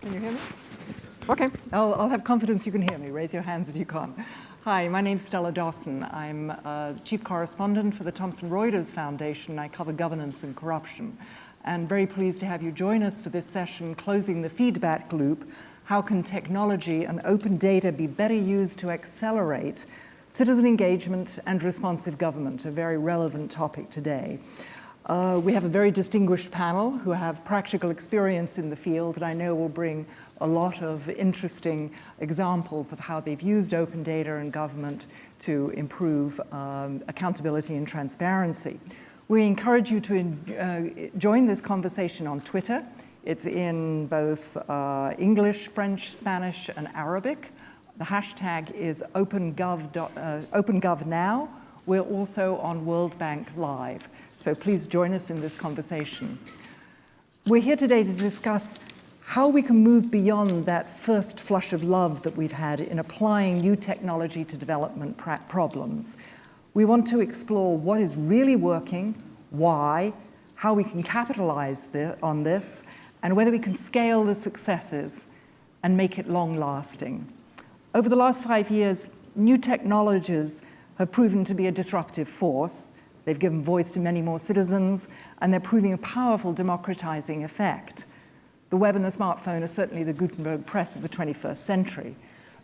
Can you hear me? Okay, I'll have confidence you can hear me. Raise your hands if you can't. Hi, my name's Stella Dawson. I'm Chief Correspondent for the Thomson Reuters Foundation. I cover governance and corruption. And very pleased to have you join us for this session, Closing the Feedback Loop. How can technology and open data be better used to accelerate citizen engagement and responsive government? A very relevant topic today. We have a very distinguished panel who have practical experience in the field, and I know will bring a lot of interesting examples of how they've used open data and government to improve accountability and transparency. We encourage you to join this conversation on Twitter. It's in both English, French, Spanish, and Arabic. The hashtag is OpenGovNow. We're also on World Bank Live. So please join us in this conversation. We're here today to discuss how we can move beyond that first flush of love that we've had in applying new technology to development problems. We want to explore what is really working, why, how we can capitalize on this, and whether we can scale the successes and make it long-lasting. Over the last 5 years, new technologies have proven to be a disruptive force. They've given voice to many more citizens, and they're proving a powerful democratizing effect. The web and the smartphone are certainly the Gutenberg press of the 21st century.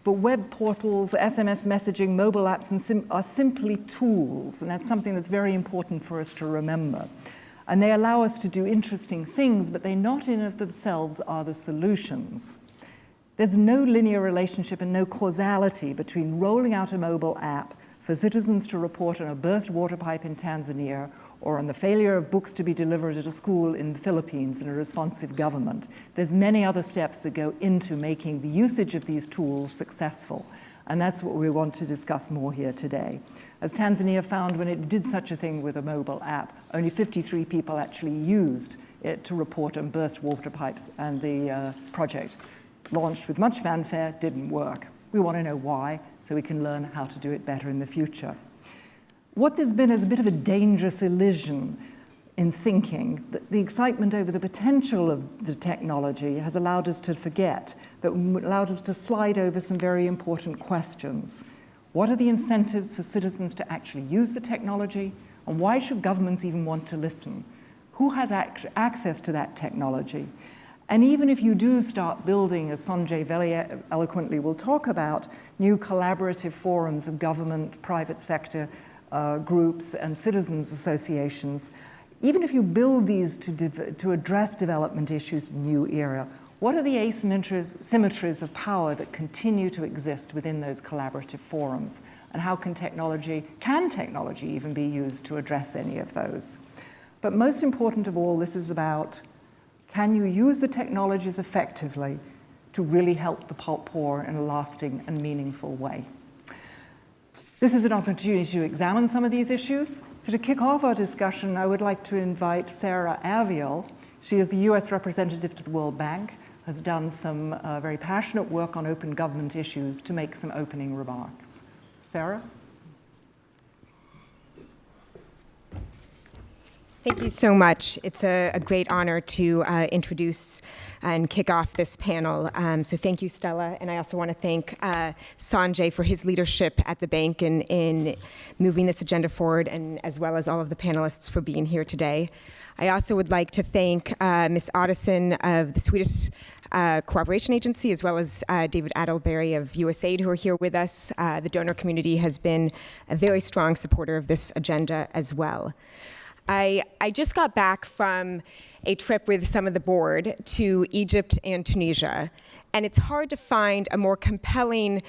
But web portals, SMS messaging, mobile apps are simply tools, and that's something that's very important for us to remember. And they allow us to do interesting things, but they not in of themselves are the solutions. There's no linear relationship and no causality between rolling out a mobile app for citizens to report on a burst water pipe in Tanzania or on the failure of books to be delivered at a school in the Philippines in a responsive government. There's many other steps that go into making the usage of these tools successful. And that's what we want to discuss more here today. As Tanzania found when it did such a thing with a mobile app, only 53 people actually used it to report on burst water pipes, and the project, launched with much fanfare, didn't work. We want to know why, so we can learn how to do it better in the future. What there's been is a bit of a dangerous illusion in thinking that the excitement over the potential of the technology has allowed us to forget, that allowed us to slide over some very important questions. What are the incentives for citizens to actually use the technology? And why should governments even want to listen? Who has access to that technology? And even if you do start building, as Sanjay very eloquently will talk about, new collaborative forums of government, private sector groups, and citizens associations, even if you build these to address development issues in the new era, what are the asymmetries of power that continue to exist within those collaborative forums? And how can technology even be used to address any of those? But most important of all, this is about, can you use the technologies effectively to really help the poor in a lasting and meaningful way? This is an opportunity to examine some of these issues. So to kick off our discussion, I would like to invite Sarah Aviel. She is the US representative to the World Bank, has done some very passionate work on open government issues, to make some opening remarks. Sarah? Thank you so much. It's a great honor to introduce and kick off this panel. So thank you, Stella. And I also want to thank Sanjay for his leadership at the bank in moving this agenda forward, and as well as all of the panelists for being here today. I also would like to thank Ms. Ottesen of the Swedish Cooperation Agency, as well as David Adelberry of USAID, who are here with us. The donor community has been a very strong supporter of this agenda as well. I just got back from a trip with some of the board to Egypt and Tunisia, and it's hard to find a more compelling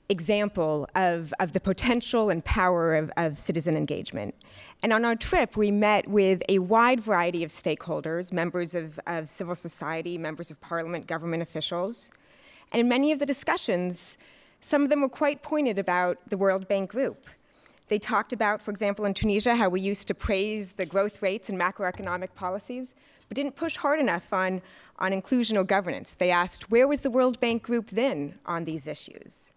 example of the potential and power of citizen engagement. And on our trip, we met with a wide variety of stakeholders, members of civil society, members of parliament, government officials. And in many of the discussions, some of them were quite pointed about the World Bank Group. They talked about, for example, in Tunisia, how we used to praise the growth rates and macroeconomic policies, but didn't push hard enough on inclusion or governance. They asked, where was the World Bank Group then on these issues?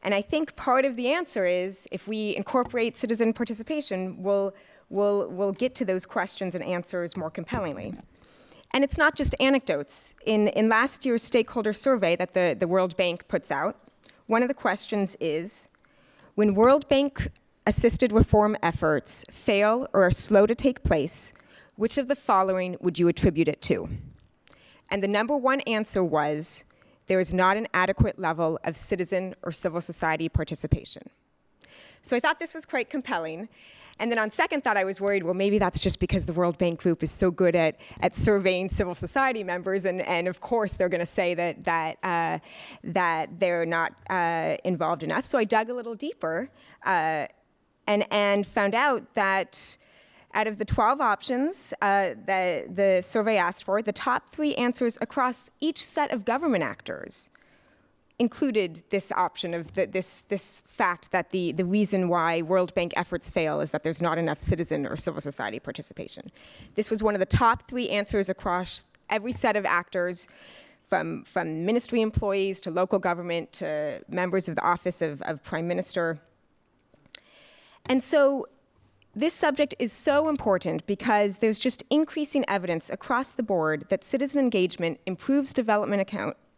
And I think part of the answer is, if we incorporate citizen participation, we'll get to those questions and answers more compellingly. And it's not just anecdotes. In last year's stakeholder survey that the World Bank puts out, one of the questions is, when World Bank assisted reform efforts fail or are slow to take place, which of the following would you attribute it to? And the number one answer was, there is not an adequate level of citizen or civil society participation. So I thought this was quite compelling. And then on second thought, I was worried, well, maybe that's just because the World Bank Group is so good at surveying civil society members, and of course they're going to say that they're not involved enough. So I dug a little deeper and found out that out of the 12 options that the survey asked for, the top 3 answers across each set of government actors included this option of this fact that the reason why World Bank efforts fail is that there's not enough citizen or civil society participation. This was one of the top 3 answers across every set of actors, from ministry employees to local government to members of the Office of Prime Minister. And so this subject is so important because there's just increasing evidence across the board that citizen engagement improves development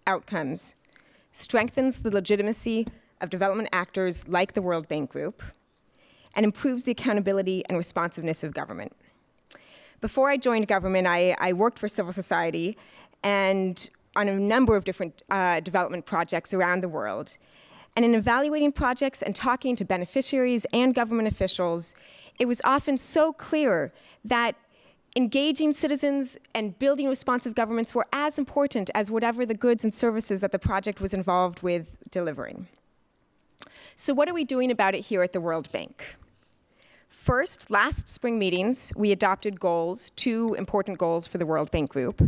outcomes, strengthens the legitimacy of development actors like the World Bank Group, and improves the accountability and responsiveness of government. Before I joined government, I worked for civil society and on a number of different development projects around the world. And in evaluating projects and talking to beneficiaries and government officials, it was often so clear that engaging citizens and building responsive governments were as important as whatever the goods and services that the project was involved with delivering. So what are we doing about it here at the World Bank? First, last spring meetings, we adopted goals, 2 important goals for the World Bank Group.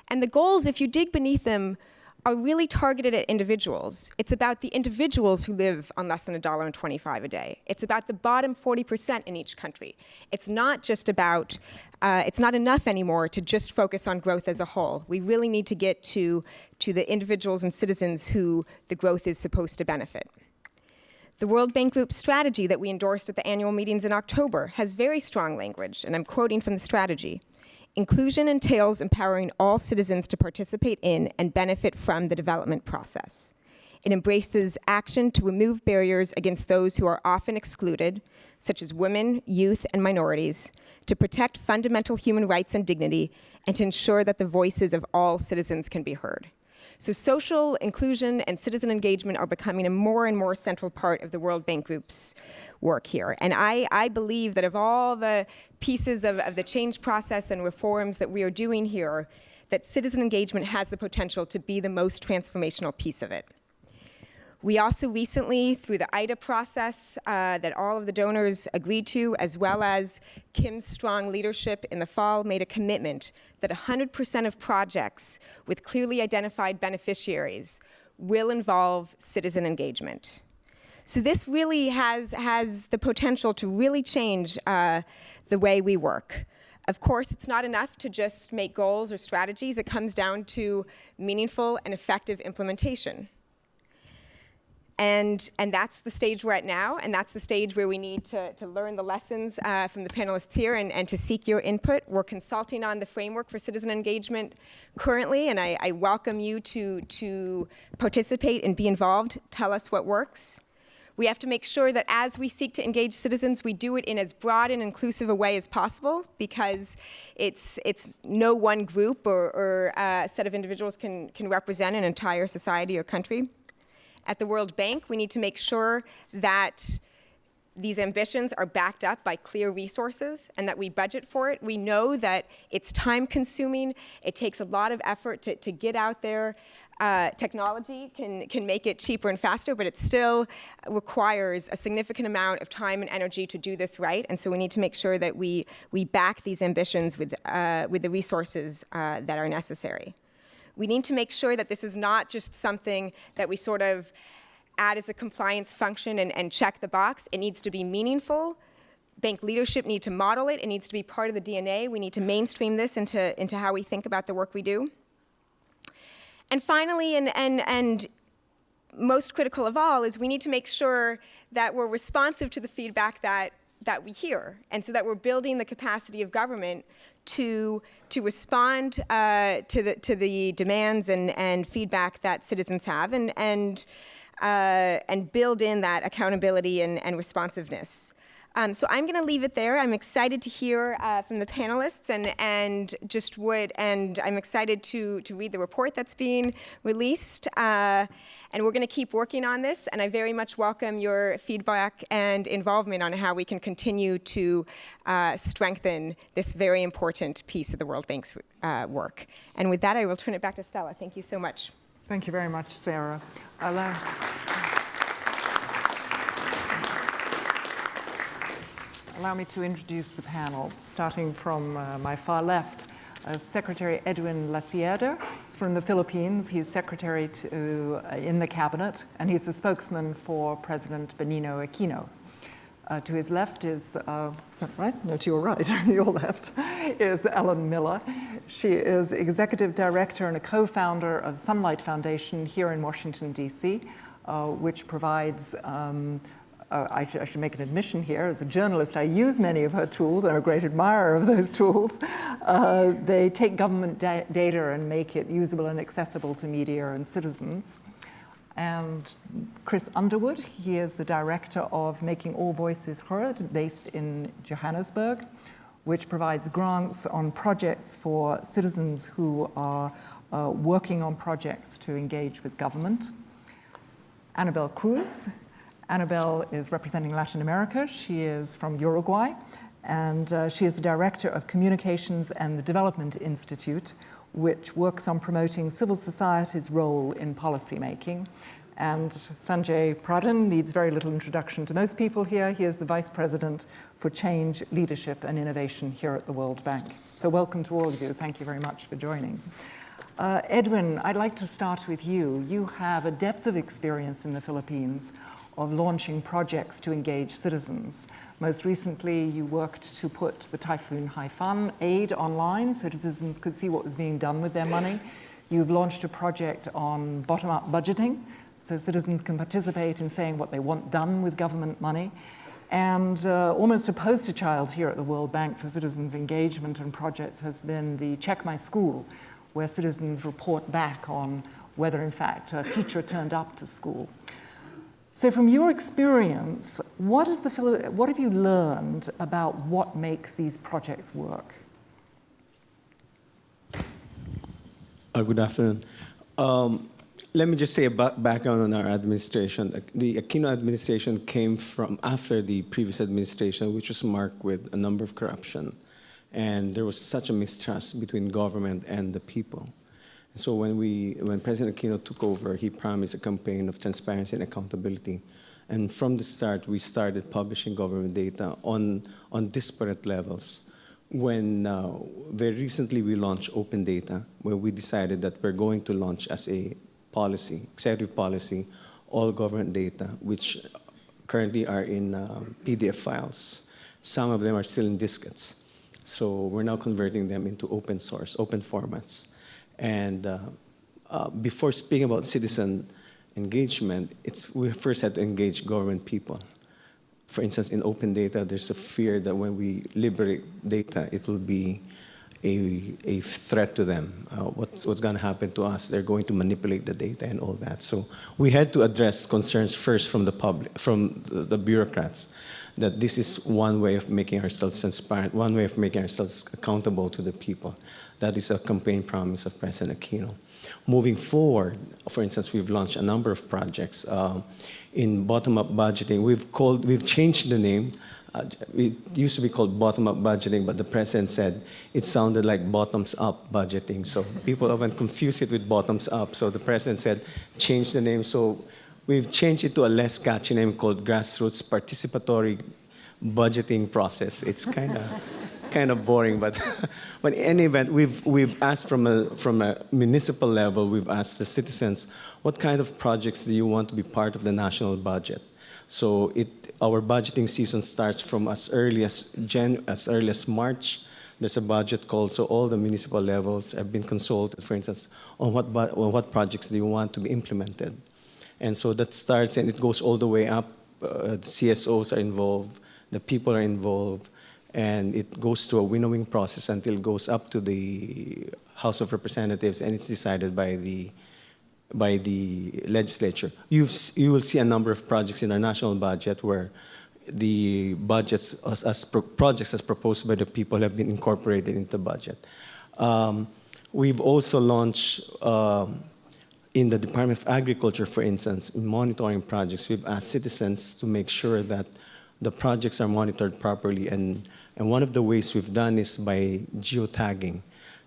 And the goals, if you dig beneath them, are really targeted at individuals. It's about the individuals who live on less than $1.25 a day. It's about the bottom 40% in each country. It's not just about, it's not enough anymore to just focus on growth as a whole. We really need to get to the individuals and citizens who the growth is supposed to benefit. The World Bank Group's strategy that we endorsed at the annual meetings in October has very strong language, and I'm quoting from the strategy. Inclusion entails empowering all citizens to participate in and benefit from the development process. It embraces action to remove barriers against those who are often excluded, such as women, youth, and minorities, to protect fundamental human rights and dignity, and to ensure that the voices of all citizens can be heard. So social inclusion and citizen engagement are becoming a more and more central part of the World Bank Group's work here. And I believe that of all the pieces of the change process and reforms that we are doing here, that citizen engagement has the potential to be the most transformational piece of it. We also recently, through the IDA process that all of the donors agreed to, as well as Kim's strong leadership in the fall, made a commitment that 100% of projects with clearly identified beneficiaries will involve citizen engagement. So this really has the potential to really change the way we work. Of course, it's not enough to just make goals or strategies. It comes down to meaningful and effective implementation. And that's the stage we're at now, and that's the stage where we need to learn the lessons from the panelists here and to seek your input. We're consulting on the framework for citizen engagement currently, and I welcome you to participate and be involved. Tell us what works. We have to make sure that as we seek to engage citizens, we do it in as broad and inclusive a way as possible, because it's no one group or set of individuals can represent an entire society or country. At the World Bank, we need to make sure that these ambitions are backed up by clear resources and that we budget for it. We know that it's time-consuming. It takes a lot of effort to get out there. Technology can make it cheaper and faster, but it still requires a significant amount of time and energy to do this right. And so we need to make sure that we back these ambitions with the resources that are necessary. We need to make sure that this is not just something that we sort of add as a compliance function and check the box. It needs to be meaningful. Bank leadership need to model it. It needs to be part of the DNA. We need to mainstream this into how we think about the work we do. And finally, and most critical of all, is we need to make sure that we're responsive to the feedback that that we hear, and so that we're building the capacity of government to respond to the demands and feedback that citizens have, and build in that accountability and responsiveness. So I'm going to leave it there. I'm excited to hear from the panelists, and I'm excited to read the report that's being released. And we're going to keep working on this, and I very much welcome your feedback and involvement on how we can continue to strengthen this very important piece of the World Bank's work. And with that, I will turn it back to Stella. Thank you so much. Thank you very much, Sarah. Allow me to introduce the panel, starting from my far left. Secretary Edwin Lasieda is from the Philippines. He's secretary in the cabinet, and he's the spokesman for President Benigno Aquino. To his left is that right? No, to your right, your left, is Ellen Miller. She is executive director and a co-founder of Sunlight Foundation here in Washington, D.C., which provides I should make an admission here. As a journalist, I use many of her tools. I'm a great admirer of those tools. They take government data and make it usable and accessible to media and citizens. And Chris Underwood, he is the director of Making All Voices Heard, based in Johannesburg, which provides grants on projects for citizens who are working on projects to engage with government. Annabelle Cruz. Annabelle is representing Latin America. She is from Uruguay, and she is the director of Communications and the Development Institute, which works on promoting civil society's role in policymaking. And Sanjay Pradhan needs very little introduction to most people here. He is the Vice President for Change, Leadership and Innovation here at the World Bank. So welcome to all of you. Thank you very much for joining. Edwin, I'd like to start with you. You have a depth of experience in the Philippines of launching projects to engage citizens. Most recently, you worked to put the Typhoon Haifan aid online so citizens could see what was being done with their money. You've launched a project on bottom-up budgeting, so citizens can participate in saying what they want done with government money. And almost a poster child here at the World Bank for citizens' engagement and projects has been the Check My School, where citizens report back on whether, in fact, a teacher turned up to school. So from your experience, what have you learned about what makes these projects work? Good afternoon. Let me just say a background on our administration. The Aquino administration came from after the previous administration, which was marked with a number of corruption. And there was such a mistrust between government and the people. So when President Aquino took over, he promised a campaign of transparency and accountability. And from the start, we started publishing government data on disparate levels. When very recently we launched open data, where we decided that we're going to launch as a policy, executive policy, all government data, which currently are in PDF files. Some of them are still in diskettes. So we're now converting them into open source, open formats. And before speaking about citizen engagement, we first had to engage government people. For instance, in open data, there's a fear that when we liberate data, it will be a threat to them. What's going to happen to us? They're going to manipulate the data and all that. So we had to address concerns first from the public, from the bureaucrats, that this is one way of making ourselves transparent, one way of making ourselves accountable to the people. That is a campaign promise of President Aquino. Moving forward, for instance, we've launched a number of projects. In bottom-up budgeting, we've changed the name. It used to be called bottom-up budgeting, but the president said it sounded like bottoms-up budgeting. So people often confuse it with bottoms-up. So the president said, change the name. So we've changed it to a less catchy name called grassroots participatory budgeting process. It's kind of boring, but in any event, we've asked from a municipal level, we've asked the citizens, what kind of projects do you want to be part of the national budget? So our budgeting season starts from as early as March. There's a budget call, so all the municipal levels have been consulted, for instance, on what projects do you want to be implemented. And so that starts, and it goes all the way up. The CSOs are involved, the people are involved, and it goes through a winnowing process until it goes up to the House of Representatives, and it's decided by the legislature. You will see a number of projects in our national budget where the budgets projects as proposed by the people have been incorporated into the budget. We've also launched in the Department of Agriculture, for instance, in monitoring projects, we've asked citizens to make sure that the projects are monitored properly, and one of the ways we've done is by geotagging.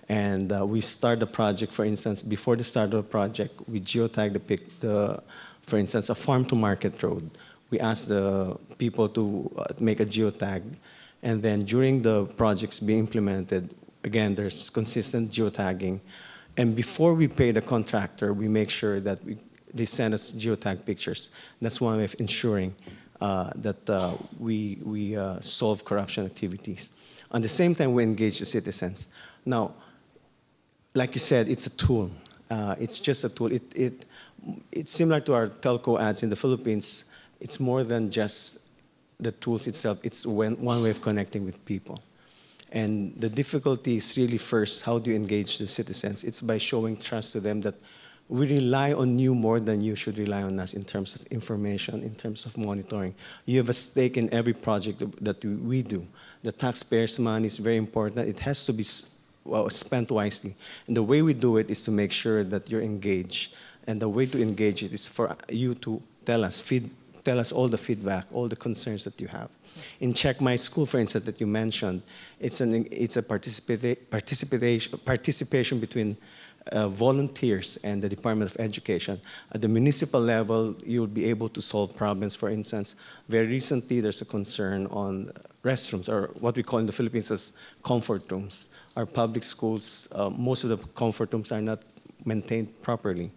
And we start the project, for instance, before the start of the project, we geotag for instance, a farm-to-market road. We ask the people to make a geotag, and then during the projects being implemented, again, there's consistent geotagging. And before we pay the contractor, we make sure that they send us geotag pictures. That's one way of ensuring that we solve corruption activities. At the same time, we engage the citizens. Now, like you said, it's a tool. It's just a tool. It's similar to our telco ads in the Philippines. It's more than just the tools itself. It's one way of connecting with people. And the difficulty is really first, how do you engage the citizens? It's by showing trust to them that we rely on you more than you should rely on us in terms of information, in terms of monitoring. You have a stake in every project that we do. The taxpayers' money is very important. It has to be spent wisely. And the way we do it is to make sure that you're engaged. And the way to engage it is for you to tell us all the feedback, all the concerns that you have. In Check My School, for instance, that you mentioned, it's a participation between volunteers and the Department of Education. At the municipal level, you'll be able to solve problems. For instance, very recently, there's a concern on restrooms, or what we call in the Philippines as comfort rooms. Our public schools, most of the comfort rooms are not maintained properly.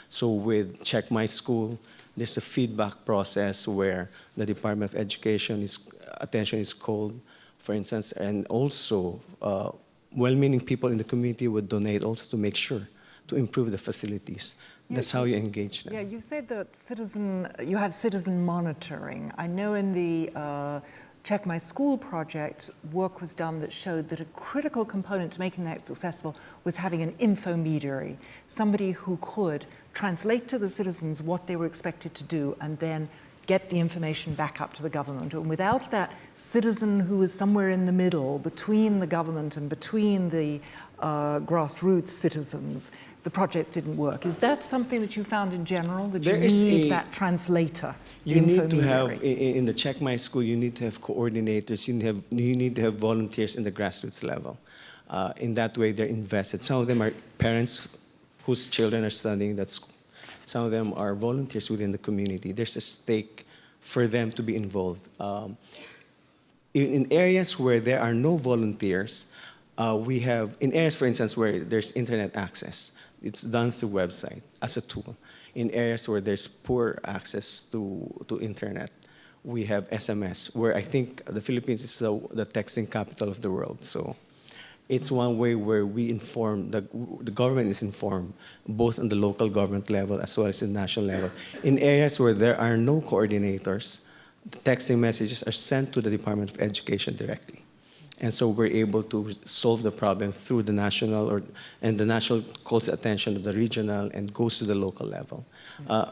So with Check My School, there's a feedback process where the Department of Education attention is called, for instance, and also well-meaning people in the community would donate also to make sure to improve the facilities. That's how you engage them. Yeah, you said that you have citizen monitoring. I know in the Check My School project, work was done that showed that a critical component to making that successful was having an infomediary, somebody who could translate to the citizens what they were expected to do and then get the information back up to the government. And without that citizen who was somewhere in the middle between the government and between the grassroots citizens, the projects didn't work. Is that something that you found in general, that you need that translator? You need to have, in the Check My School, you need to have coordinators, you need to have volunteers in the grassroots level. In that way, they're invested. Some of them are parents whose children are studying that school. Some of them are volunteers within the community. There's a stake for them to be involved. In areas where there are no volunteers, we have, in areas, for instance, where there's internet access, it's done through website as a tool. In areas where there's poor access to internet, we have SMS, where I think the Philippines is the texting capital of the world. So it's one way where we inform, the government is informed, both on the local government level as well as the national level. In areas where there are no coordinators, the texting messages are sent to the Department of Education directly. And so we're able to solve the problem through the national, and the national calls the attention of the regional and goes to the local level.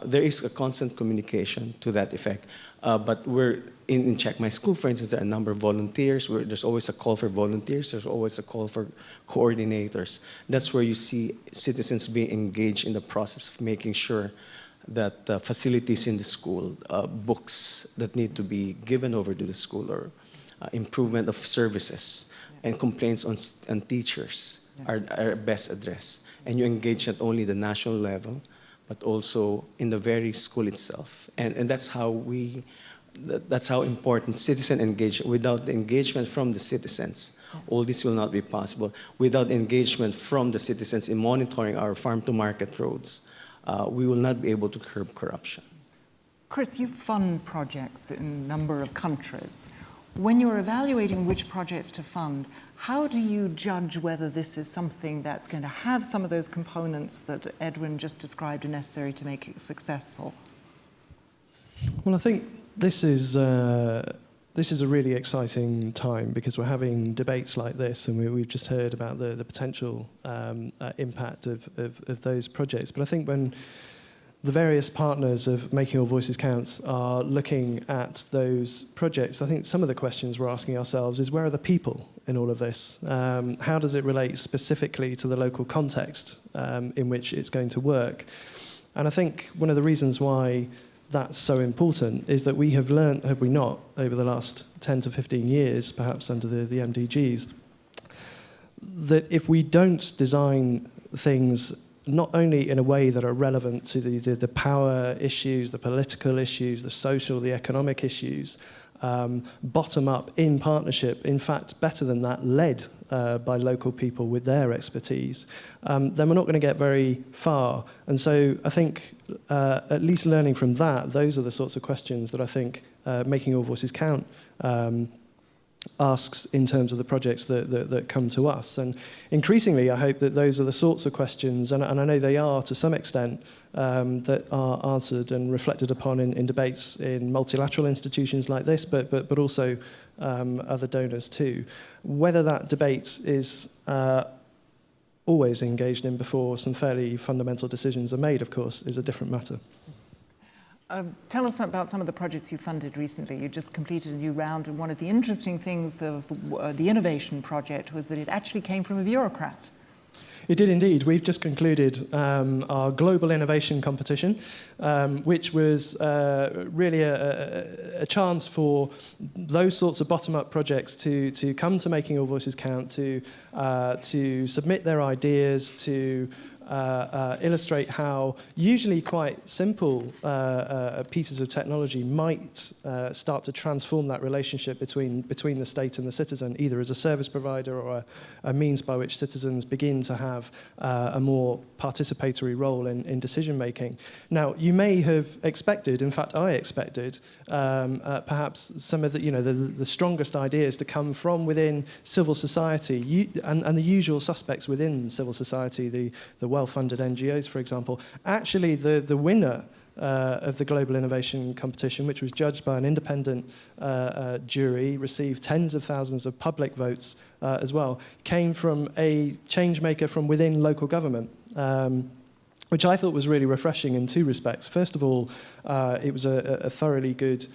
There is a constant communication to that effect. But we're in Check My School, for instance, there are a number of volunteers. There's always a call for volunteers. There's always a call for coordinators. That's where you see citizens being engaged in the process of making sure that facilities in the school, books that need to be given over to the school, or improvement of services and complaints on teachers are best addressed. And you engage not only the national level, but also in the very school itself. And that's how important citizen engagement. Without the engagement from the citizens, all this will not be possible. Without engagement from the citizens in monitoring our farm-to-market roads, we will not be able to curb corruption. Chris, you fund projects in a number of countries. When you're evaluating which projects to fund, how do you judge whether this is something that's going to have some of those components that Edwin just described are necessary to make it successful? Well, I think this is this is a really exciting time because we're having debates like this, and we've just heard about the potential impact of those projects. But I think when the various partners of Making All Voices Count are looking at those projects, I think some of the questions we're asking ourselves is, where are the people in all of this? How does it relate specifically to the local context in which it's going to work? And I think one of the reasons why that's so important is that we have learned, have we not, over the last 10 to 15 years, perhaps under the MDGs, that if we don't design things not only in a way that are relevant to the power issues, the political issues, the social, the economic issues, bottom up in partnership, in fact, better than that, led by local people with their expertise, then we're not going to get very far. And so I think, at least learning from that, those are the sorts of questions that I think Making All Voices Count asks in terms of the projects that come to us. And increasingly, I hope that those are the sorts of questions, and I know they are to some extent, that are answered and reflected upon in debates in multilateral institutions like this, but also other donors too. Whether that debate is always engaged in before some fairly fundamental decisions are made, of course, is a different matter. Tell us about some of the projects you funded recently. You just completed a new round, and one of the interesting things of the innovation project was that it actually came from a bureaucrat. It did indeed. We've just concluded our global innovation competition, which was really a chance for those sorts of bottom-up projects to come to Making All Voices Count, to submit their ideas, to illustrate how usually quite simple pieces of technology might start to transform that relationship between the state and the citizen, either as a service provider or a means by which citizens begin to have a more participatory role in decision making. Now, you may have expected, in fact I expected, perhaps some of the strongest ideas to come from within civil society, and the usual suspects within civil society, the well-funded NGOs, for example. Actually, the winner of the Global Innovation Competition, which was judged by an independent jury, received tens of thousands of public votes as well, came from a change maker from within local government, which I thought was really refreshing in two respects. First of all, it was a thoroughly good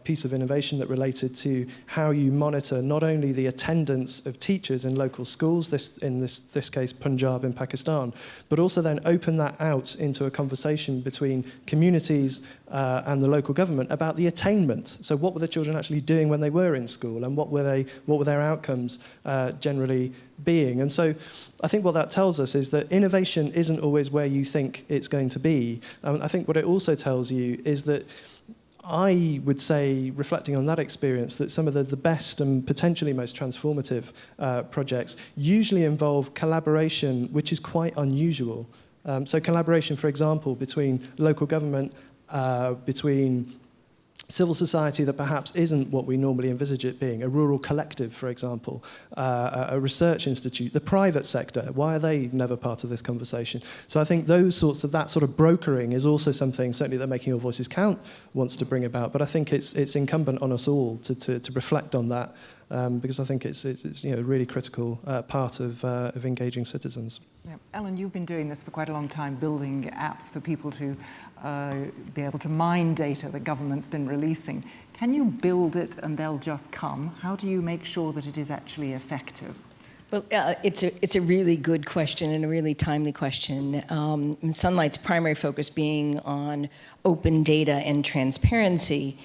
piece of innovation that related to how you monitor not only the attendance of teachers in local schools, in this case Punjab in Pakistan, but also then open that out into a conversation between communities and the local government about the attainment. So what were the children actually doing when they were in school, and what were their outcomes generally being? And so I think what that tells us is that innovation isn't always where you think it's going to be. I think what it also tells you is that I would say, reflecting on that experience, that some of the best and potentially most transformative projects usually involve collaboration, which is quite unusual. So collaboration, for example, between local government, between civil society that perhaps isn't what we normally envisage it being, a rural collective, for example, a research institute, the private sector. Why are they never part of this conversation? So I think that sort of brokering is also something certainly that Making All Voices Count wants to bring about. But I think it's incumbent on us all to reflect on that, because I think it's a really critical part of engaging citizens. Yeah. Ellen, you've been doing this for quite a long time, building apps for people to be able to mine data that government's been releasing. Can you build it and they'll just come? How do you make sure that it is actually effective? Well, it's a really good question and a really timely question. And Sunlight's primary focus being on open data and transparency,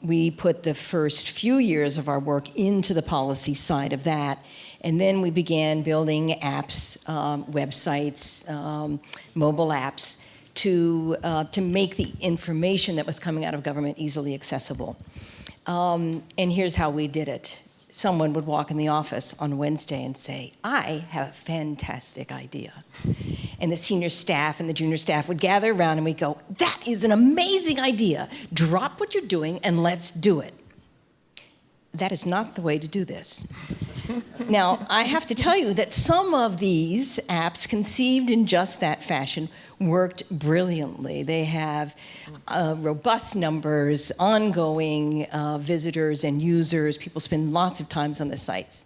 we put the first few years of our work into the policy side of that, and then we began building apps, websites, mobile apps, to make the information that was coming out of government easily accessible. And here's how we did it. Someone would walk in the office on Wednesday and say, I have a fantastic idea. And the senior staff and the junior staff would gather around and we'd go, that is an amazing idea. Drop what you're doing and let's do it. That is not the way to do this. Now, I have to tell you that some of these apps, conceived in just that fashion, worked brilliantly. They have robust numbers, ongoing visitors and users. People spend lots of time on the sites.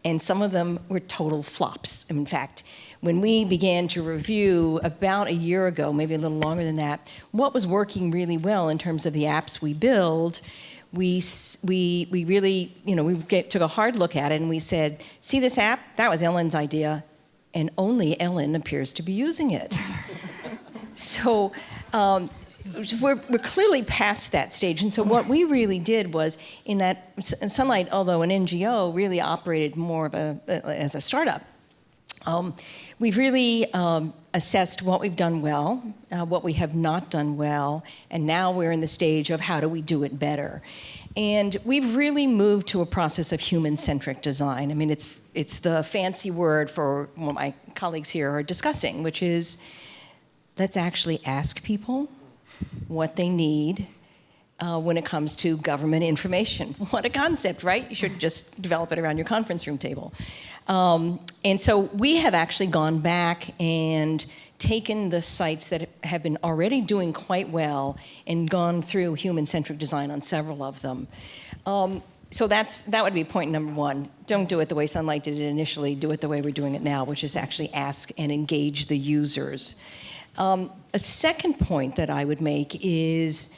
And some of them were total flops. In fact, when we began to review about a year ago, maybe a little longer than that, what was working really well in terms of the apps we build, we really, took a hard look at it and we said, see this app? That was Ellen's idea, and only Ellen appears to be using it. So we're clearly past that stage. And so what we really did was, in Sunlight, although an NGO, really operated more of as a startup. We've really assessed what we've done well, what we have not done well, and now we're in the stage of how do we do it better. And we've really moved to a process of human-centric design. I mean, it's the fancy word for what my colleagues here are discussing, which is, let's actually ask people what they need when it comes to government information. What a concept, right? You should just develop it around your conference room table. And so we have actually gone back and taken the sites that have been already doing quite well and gone through human-centric design on several of them. So that would be point number one. Don't do it the way Sunlight did it initially. Do it the way we're doing it now, which is actually ask and engage the users. A second point that I would make is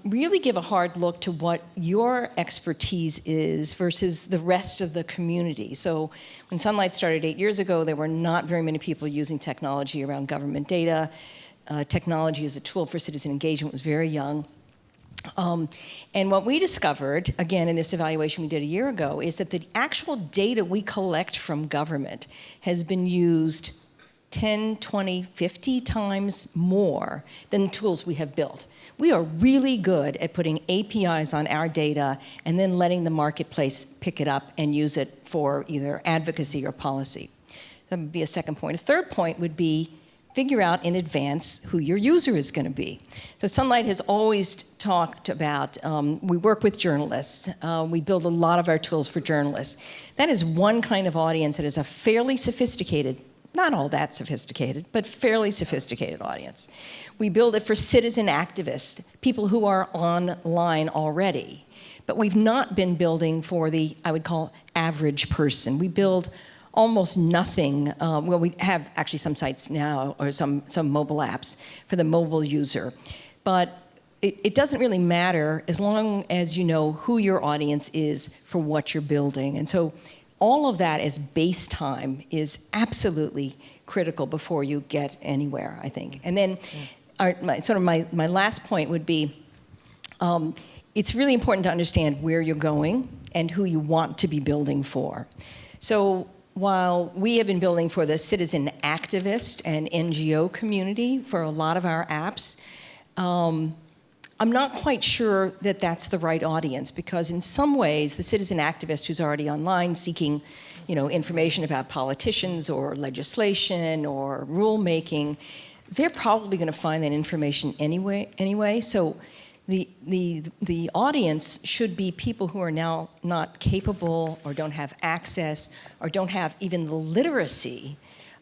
really give a hard look to what your expertise is versus the rest of the community. So when Sunlight started 8 years ago, there were not very many people using technology around government data. Technology as a tool for citizen engagement was very young. And what we discovered, again, in this evaluation we did a year ago, is that the actual data we collect from government has been used 10, 20, 50 times more than the tools we have built. We are really good at putting APIs on our data and then letting the marketplace pick it up and use it for either advocacy or policy. That would be a second point. A third point would be figure out in advance who your user is going to be. So Sunlight has always talked about, we work with journalists. We build a lot of our tools for journalists. That is one kind of audience that is a fairly sophisticated, not all that sophisticated, but fairly sophisticated audience. We build it for citizen activists, people who are online already. But we've not been building for the, I would call, average person. We build almost nothing. Well, we have actually some sites now, or some mobile apps for the mobile user. But it doesn't really matter as long as you know who your audience is for what you're building. And so all of that as base time is absolutely critical before you get anywhere, I think. And then my last point would be, it's really important to understand where you're going and who you want to be building for. So while we have been building for the citizen activist and NGO community for a lot of our apps, I'm not quite sure that that's the right audience, because in some ways, the citizen activist who's already online seeking, information about politicians or legislation or rulemaking, they're probably going to find that information anyway. So the audience should be people who are now not capable or don't have access or don't have even the literacy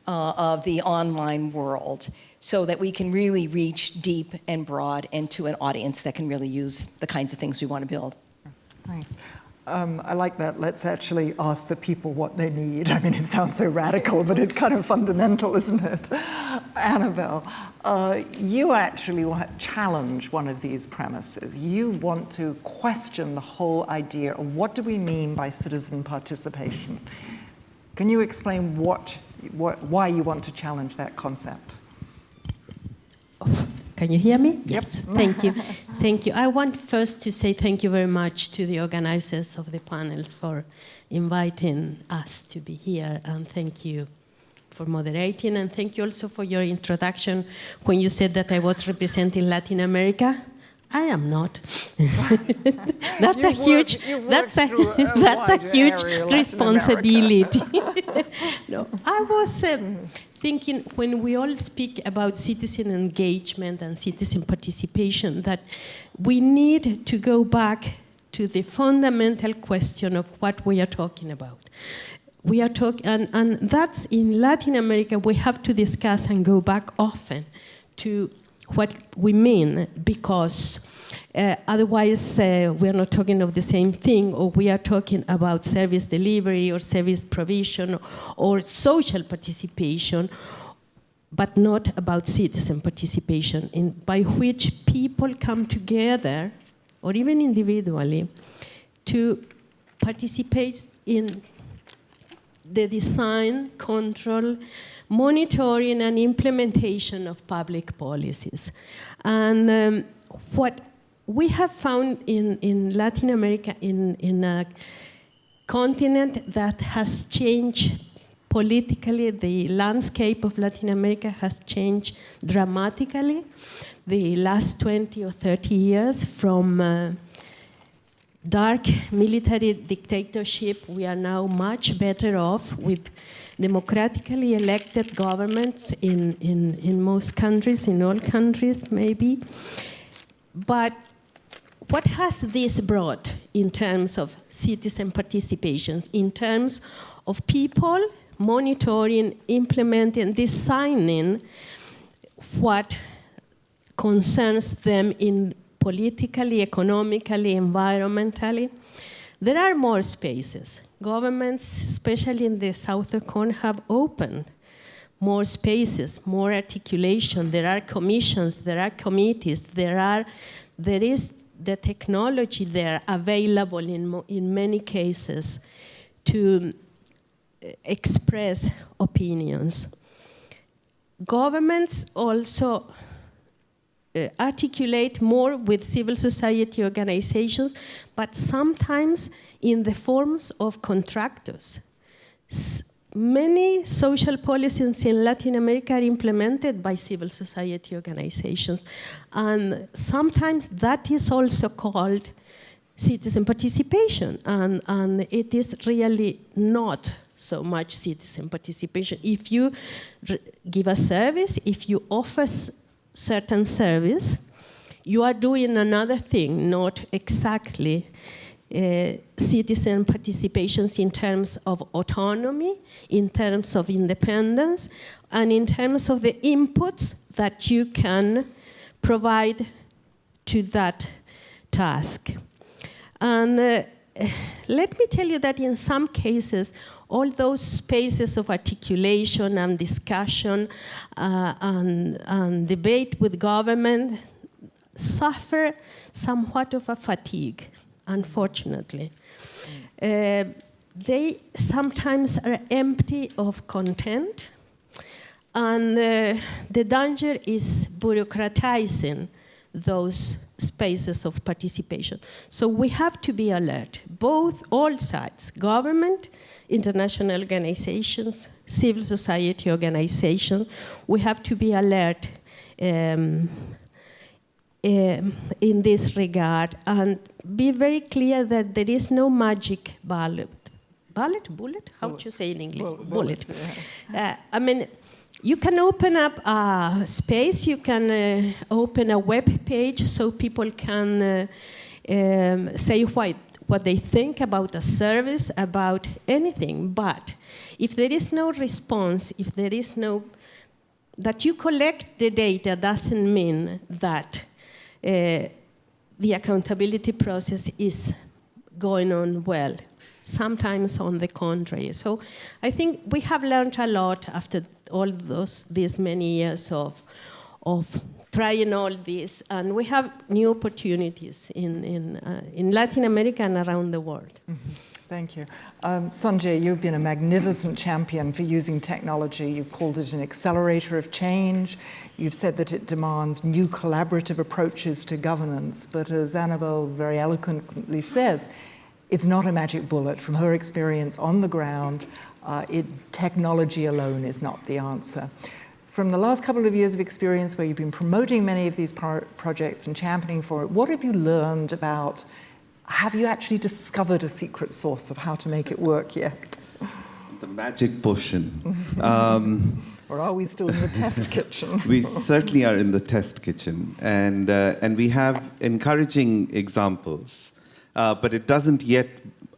of the online world, so that we can really reach deep and broad and to an audience that can really use the kinds of things we want to build. Thanks. I like that. Let's actually ask the people what they need. I mean, it sounds so radical, but it's kind of fundamental, isn't it? Annabelle, you actually challenge one of these premises. You want to question the whole idea of what do we mean by citizen participation. Can you explain why you want to challenge that concept? Can you hear me? Yep. Yes, thank you. Thank you. I want first to say thank you very much to the organizers of the panels for inviting us to be here, and thank you for moderating, and thank you also for your introduction when you said that I was representing Latin America. I am not. That's a huge responsibility. No, I was thinking, when we all speak about citizen engagement and citizen participation, that we need to go back to the fundamental question of what we are talking about. we are talking, and that's in Latin America, we have to discuss and go back often to what we mean, because otherwise we are not talking of the same thing, or we are talking about service delivery or service provision or social participation, but not about citizen participation, by which people come together, or even individually, to participate in the design, control, monitoring, and implementation of public policies. And what we have found in Latin America, in a continent that has changed politically, the landscape of Latin America has changed dramatically the last 20 or 30 years from dark military dictatorship. We are now much better off with democratically elected governments in most countries, in all countries maybe. But what has this brought in terms of citizen participation, in terms of people monitoring, implementing, designing what concerns them in politically, economically, environmentally? There are more spaces. Governments, especially in the southern corner, have opened more spaces, more articulation. There are commissions, there are committees, there is the technology there available in many cases to express opinions. Governments also articulate more with civil society organizations, but sometimes in the forms of contractors. Many social policies in Latin America are implemented by civil society organizations, and sometimes that is also called citizen participation, and it is really not so much citizen participation. If you give a service, if you offer certain service, you are doing another thing, not exactly citizen participations in terms of autonomy, in terms of independence, and in terms of the inputs that you can provide to that task. And let me tell you that in some cases, all those spaces of articulation and discussion and debate with government suffer somewhat of a fatigue, unfortunately. They sometimes are empty of content, and the danger is bureaucratizing those spaces of participation. So we have to be alert, all sides, government, international organizations, civil society organizations. We have to be alert in this regard and be very clear that there is no magic bullet? How would you say in English? Bullet. Yeah. I mean, you can open up a space, you can open a web page so people can say what they think about a service, about anything. But if there is no response, if there is no, that you collect the data doesn't mean that the accountability process is going on well. Sometimes on the contrary. So I think we have learned a lot after all these many years of trying all this, and we have new opportunities in Latin America and around the world. Mm-hmm. Thank you. Sanjay, you've been a magnificent champion for using technology. You've called it an accelerator of change. You've said that it demands new collaborative approaches to governance. But as Annabelle very eloquently says, it's not a magic bullet. From her experience on the ground, technology alone is not the answer. From the last couple of years of experience where you've been promoting many of these projects and championing for it, what have you learned about, have you actually discovered a secret sauce of how to make it work yet? The magic potion. Or are we still in the test kitchen? We certainly are in the test kitchen. And we have encouraging examples, but it doesn't yet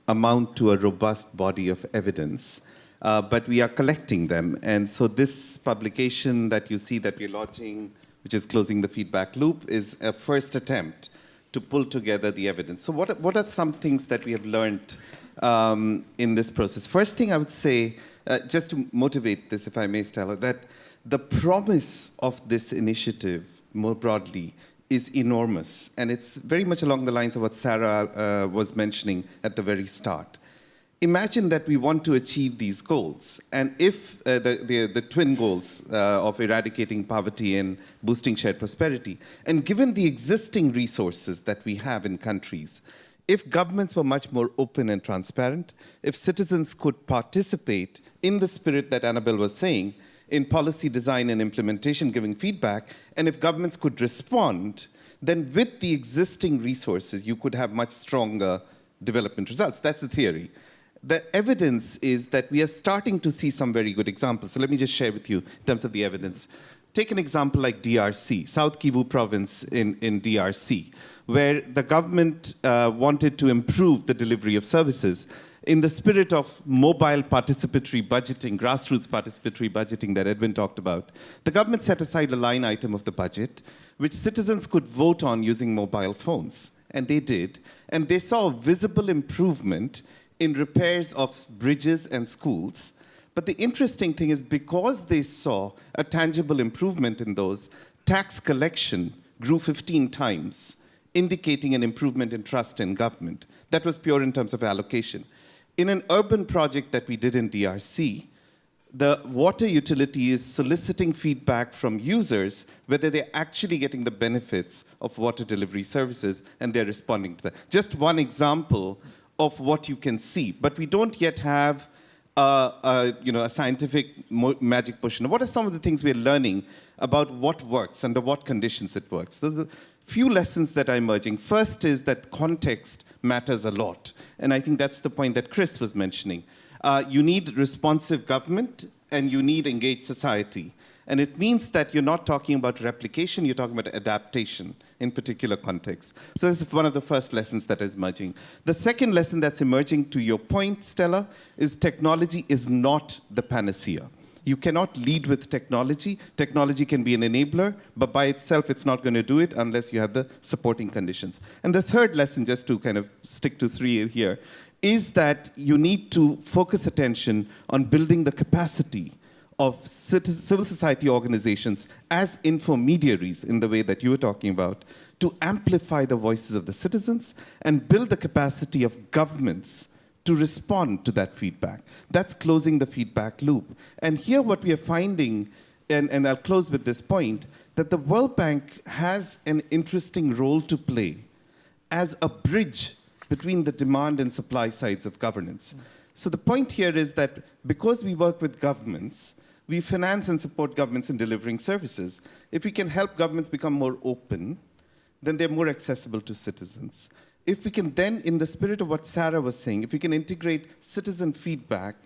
amount to a robust body of evidence. but we are collecting them. And so this publication that you see that we're launching, which is Closing the Feedback Loop, is a first attempt to pull together the evidence. So what are some things that we have learned in this process? First thing I would say, just to motivate this, if I may, Stella, that the promise of this initiative, more broadly, is enormous. And it's very much along the lines of what Sarah was mentioning at the very start. Imagine that we want to achieve these goals. And if the twin goals of eradicating poverty and boosting shared prosperity, and given the existing resources that we have in countries, if governments were much more open and transparent, if citizens could participate in the spirit that Annabelle was saying, in policy design and implementation, giving feedback, and if governments could respond, then with the existing resources, you could have much stronger development results. That's the theory. The evidence is that we are starting to see some very good examples. So let me just share with you in terms of the evidence. Take an example like DRC, South Kivu province in DRC, where the government wanted to improve the delivery of services in the spirit of mobile participatory budgeting, grassroots participatory budgeting that Edwin talked about. The government set aside a line item of the budget which citizens could vote on using mobile phones. And they did. And they saw a visible improvement in repairs of bridges and schools. But the interesting thing is, because they saw a tangible improvement in those, tax collection grew 15 times, indicating an improvement in trust in government. That was pure in terms of allocation. In an urban project that we did in DRC, the water utility is soliciting feedback from users whether they're actually getting the benefits of water delivery services, and they're responding to that. Just one example of what you can see, but we don't yet have a scientific magic potion. What are some of the things we're learning about what works, under what conditions it works? There's a few lessons that are emerging. First is that context matters a lot, and I think that's the point that Chris was mentioning. You need responsive government, and you need engaged society. And it means that you're not talking about replication, you're talking about adaptation in particular contexts. So this is one of the first lessons that is emerging. The second lesson that's emerging, to your point, Stella, is technology is not the panacea. You cannot lead with technology. Technology can be an enabler, but by itself, it's not going to do it unless you have the supporting conditions. And the third lesson, just to kind of stick to three here, is that you need to focus attention on building the capacity of civil society organizations as intermediaries, in the way that you were talking about, to amplify the voices of the citizens and build the capacity of governments to respond to that feedback. That's closing the feedback loop. And here what we are finding, and I'll close with this point, that the World Bank has an interesting role to play as a bridge between the demand and supply sides of governance. So the point here is that because we work with governments, we finance and support governments in delivering services. If we can help governments become more open, then they're more accessible to citizens. If we can then, in the spirit of what Sarah was saying, if we can integrate citizen feedback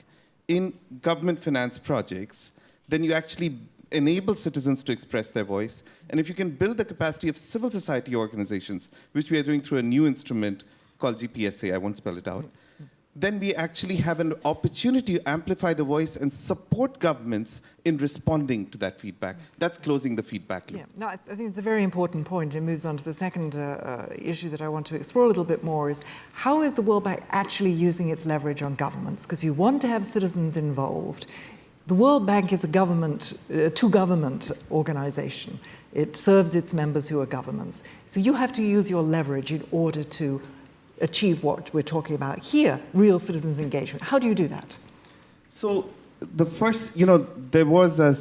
in government finance projects, then you actually enable citizens to express their voice. And if you can build the capacity of civil society organizations, which we are doing through a new instrument called GPSA, I won't spell it out, then we actually have an opportunity to amplify the voice and support governments in responding to that feedback. That's closing the feedback loop. Yeah, no, I think it's a very important point. It moves on to the second issue that I want to explore a little bit more, is how is the World Bank actually using its leverage on governments? Because you want to have citizens involved. The World Bank is a to-government organization. It serves its members who are governments. So you have to use your leverage in order to achieve what we're talking about here, real citizens engagement. How do you do that? So the first, there was a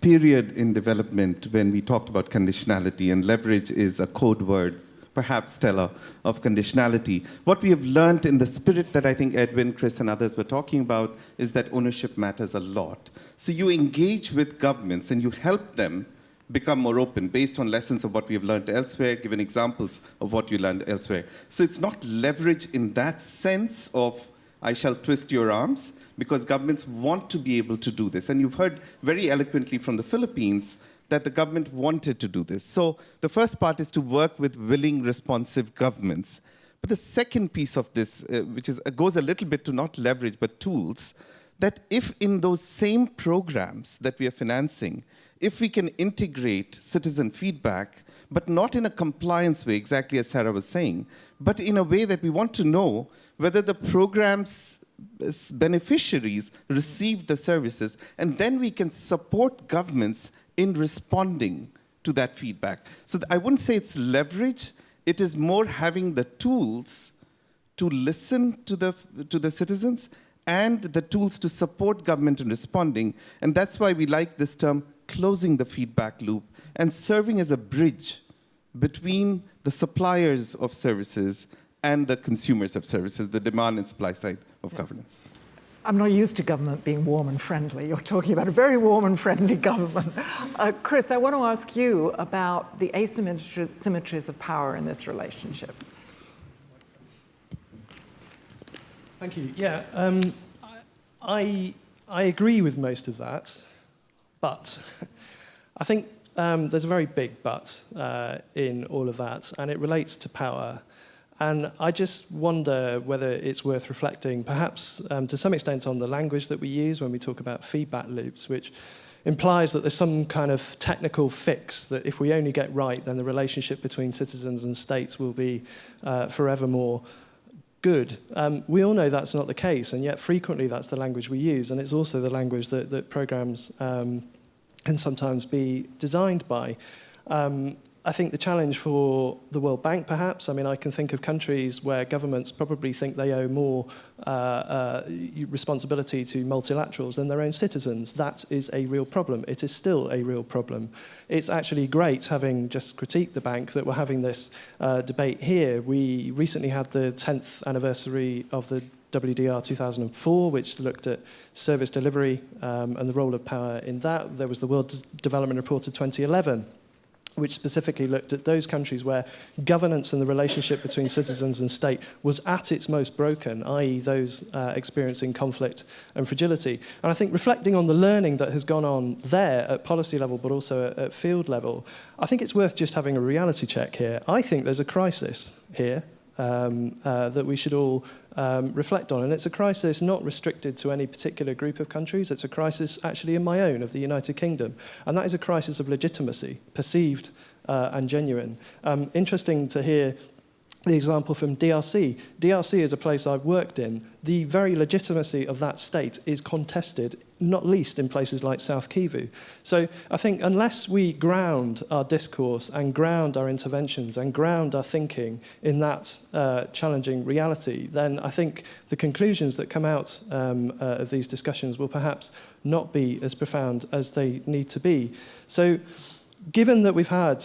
period in development when we talked about conditionality, and leverage is a code word, perhaps, Stella, of conditionality. What we have learned in the spirit that I think Edwin, Chris, and others were talking about is that ownership matters a lot. So you engage with governments and you help them become more open based on lessons of what we have learned elsewhere, given examples of what you learned elsewhere. So it's not leverage in that sense of, I shall twist your arms, because governments want to be able to do this. And you've heard very eloquently from the Philippines that the government wanted to do this. So the first part is to work with willing, responsive governments. But the second piece of this, which goes a little bit to not leverage, but tools, that if in those same programs that we are financing, if we can integrate citizen feedback, but not in a compliance way, exactly as Sarah was saying, but in a way that we want to know whether the program's beneficiaries receive the services, and then we can support governments in responding to that feedback. So I wouldn't say it's leverage, it is more having the tools to listen to the citizens and the tools to support government in responding. And that's why we like this term, closing the feedback loop, and serving as a bridge between the suppliers of services and the consumers of services, the demand and supply side of governance. I'm not used to government being warm and friendly. You're talking about a very warm and friendly government. Chris, I want to ask you about the asymmetries of power in this relationship. Thank you. Yeah, I agree with most of that, but I think there's a very big but in all of that, and it relates to power. And I just wonder whether it's worth reflecting, perhaps to some extent, on the language that we use when we talk about feedback loops, which implies that there's some kind of technical fix that if we only get right, then the relationship between citizens and states will be forevermore good. We all know that's not the case, and yet frequently that's the language we use, and it's also the language that programs can sometimes be designed by. I think the challenge for the World Bank, perhaps, I mean, I can think of countries where governments probably think they owe more responsibility to multilaterals than their own citizens. That is a real problem. It is still a real problem. It's actually great, having just critiqued the bank, that we're having this debate here. We recently had the 10th anniversary of the WDR 2004, which looked at service delivery and the role of power in that. There was the World Development Report of 2011, which specifically looked at those countries where governance and the relationship between citizens and state was at its most broken, i.e. those experiencing conflict and fragility. And I think reflecting on the learning that has gone on there at policy level, but also at field level, I think it's worth just having a reality check here. I think there's a crisis here that we should all reflect on. And it's a crisis not restricted to any particular group of countries. It's a crisis actually in my own, of the United Kingdom. And that is a crisis of legitimacy, perceived and genuine. Interesting to hear the example from DRC. DRC is a place I've worked in. The very legitimacy of that state is contested, not least in places like South Kivu. So I think unless we ground our discourse and ground our interventions and ground our thinking in that challenging reality, then I think the conclusions that come out of these discussions will perhaps not be as profound as they need to be. So given that we've had